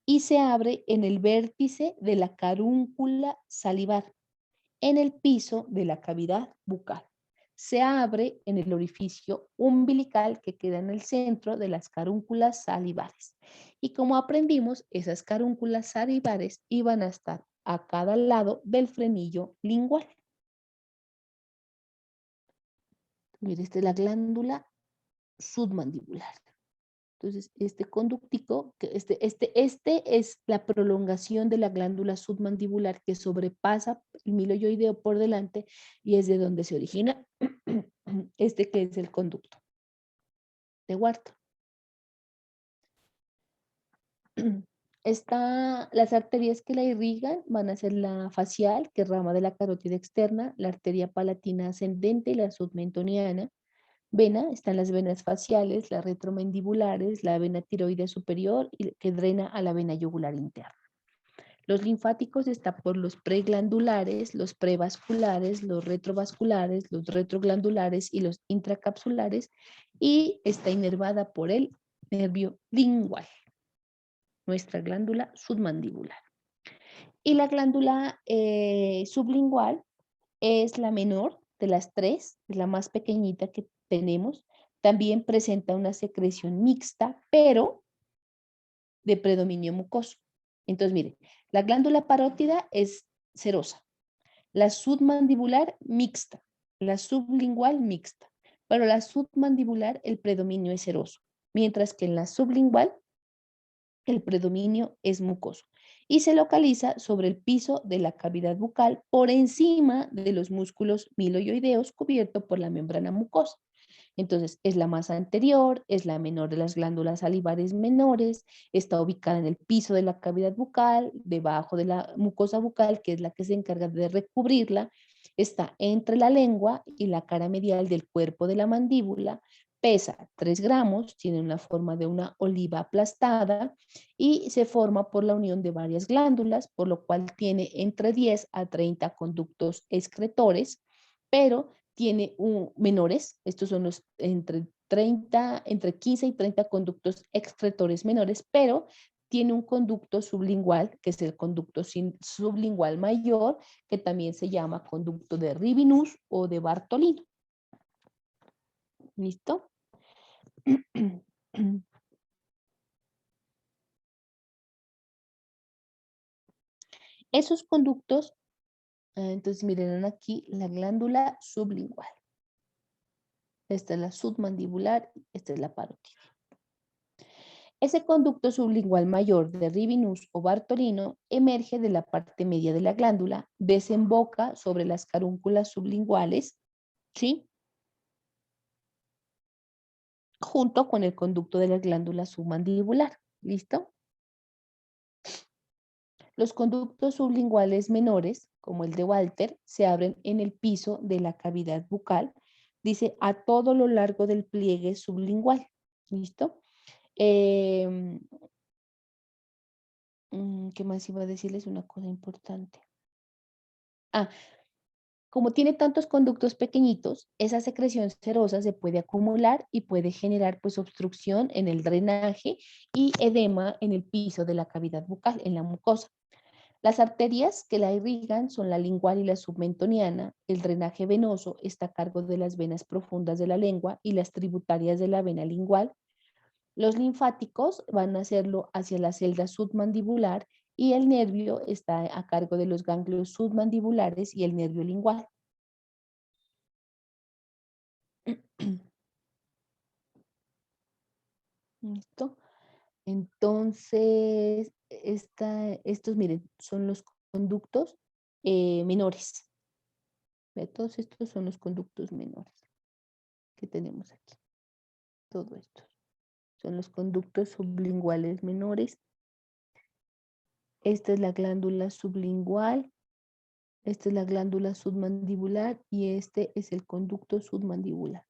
[SPEAKER 1] y se abre en el vértice de la carúncula salivar, en el piso de la cavidad bucal. Se abre en el orificio umbilical que queda en el centro de las carúnculas salivares. Y como aprendimos, esas carúnculas salivares iban a estar a cada lado del frenillo lingual. Mire, esta es la glándula submandibular. Entonces, este conductico, este es la prolongación de la glándula submandibular que sobrepasa el miloioideo por delante y es de donde se origina este que es el conducto de Wharton. Las arterias que la irrigan van a ser la facial, que es rama de la carótida externa, la arteria palatina ascendente y la submentoniana. Vena, están las venas faciales, las retromandibulares, la vena tiroidea superior que drena a la vena yugular interna. Los linfáticos están por los preglandulares, los prevasculares, los retrovasculares, los retroglandulares y los intracapsulares y está inervada por el nervio lingual, nuestra glándula submandibular. Y la glándula sublingual es la menor de las tres, es la más pequeñita que tenemos. También presenta una secreción mixta, pero de predominio mucoso. Entonces, mire, la glándula parótida es serosa, la submandibular mixta, la sublingual mixta, pero la submandibular el predominio es seroso, mientras que en la sublingual el predominio es mucoso y se localiza sobre el piso de la cavidad bucal por encima de los músculos miloioideos cubierto por la membrana mucosa. Entonces, es la más anterior, es la menor de las glándulas salivares menores, está ubicada en el piso de la cavidad bucal, debajo de la mucosa bucal, que es la que se encarga de recubrirla, está entre la lengua y la cara medial del cuerpo de la mandíbula, pesa 3 gramos, tiene una forma de una oliva aplastada y se forma por la unión de varias glándulas, por lo cual tiene entre 10 a 30 conductos excretores, pero tiene menores, estos son los entre 15 y 30 conductos excretores menores, pero tiene un conducto sublingual, que es el conducto sublingual mayor, que también se llama conducto de Rivinus o de Bartolino. ¿Listo? Esos conductos, entonces miren aquí la glándula sublingual. Esta es la submandibular, esta es la parótida. Ese conducto sublingual mayor de Rivinus o Bartolino emerge de la parte media de la glándula, desemboca sobre las carúnculas sublinguales, ¿sí? Junto con el conducto de la glándula submandibular. ¿Listo? Los conductos sublinguales menores, como el de Walter, se abren en el piso de la cavidad bucal, dice, a todo lo largo del pliegue sublingual. ¿Listo? ¿Qué más iba a decirles? Una cosa importante. Ah, como tiene tantos conductos pequeñitos, esa secreción serosa se puede acumular y puede generar pues obstrucción en el drenaje y edema en el piso de la cavidad bucal, en la mucosa. Las arterias que la irrigan son la lingual y la submentoniana. El drenaje venoso está a cargo de las venas profundas de la lengua y las tributarias de la vena lingual. Los linfáticos van a hacerlo hacia la celda submandibular y el nervio está a cargo de los ganglios submandibulares y el nervio lingual. ¿Listo? Entonces, estos, miren, son los conductos menores. ¿Ve? Todos estos son los conductos menores que tenemos aquí. Todo esto. Son los conductos sublinguales menores. Esta es la glándula sublingual. Esta es la glándula submandibular y este es el conducto submandibular.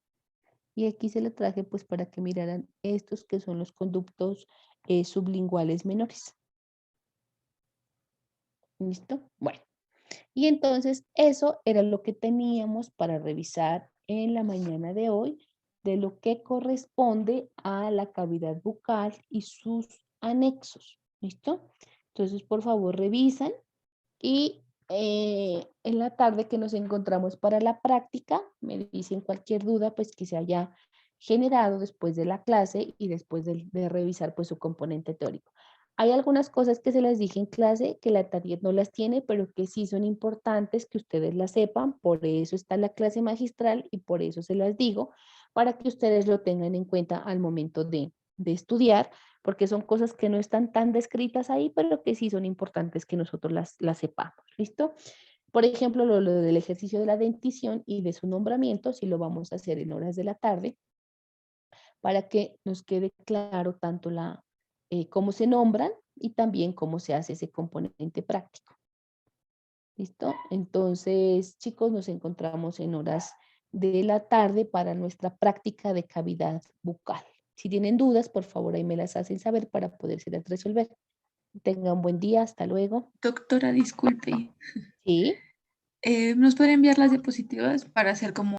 [SPEAKER 1] Y aquí se la traje pues para que miraran estos que son los conductos sublinguales menores. ¿Listo? Bueno, y entonces eso era lo que teníamos para revisar en la mañana de hoy de lo que corresponde a la cavidad bucal y sus anexos. ¿Listo? Entonces, por favor, revisan y en la tarde que nos encontramos para la práctica, me dicen cualquier duda pues que se haya generado después de la clase y después de revisar pues su componente teórico. Hay algunas cosas que se las dije en clase que la tarea no las tiene, pero que sí son importantes que ustedes las sepan, por eso está la clase magistral y por eso se las digo, para que ustedes lo tengan en cuenta al momento de estudiar, porque son cosas que no están tan descritas ahí, pero que sí son importantes que nosotros las sepamos. ¿Listo? Por ejemplo, lo del ejercicio de la dentición y de su nombramiento, si lo vamos a hacer en horas de la tarde, para que nos quede claro tanto cómo se nombran y también cómo se hace ese componente práctico. ¿Listo? Entonces, chicos, nos encontramos en horas de la tarde para nuestra práctica de cavidad bucal. Si tienen dudas, por favor, ahí me las hacen saber para podérselas resolver. Tengan buen día, hasta luego.
[SPEAKER 2] Doctora, disculpe.
[SPEAKER 1] Sí.
[SPEAKER 2] ¿Nos puede enviar las diapositivas para hacer como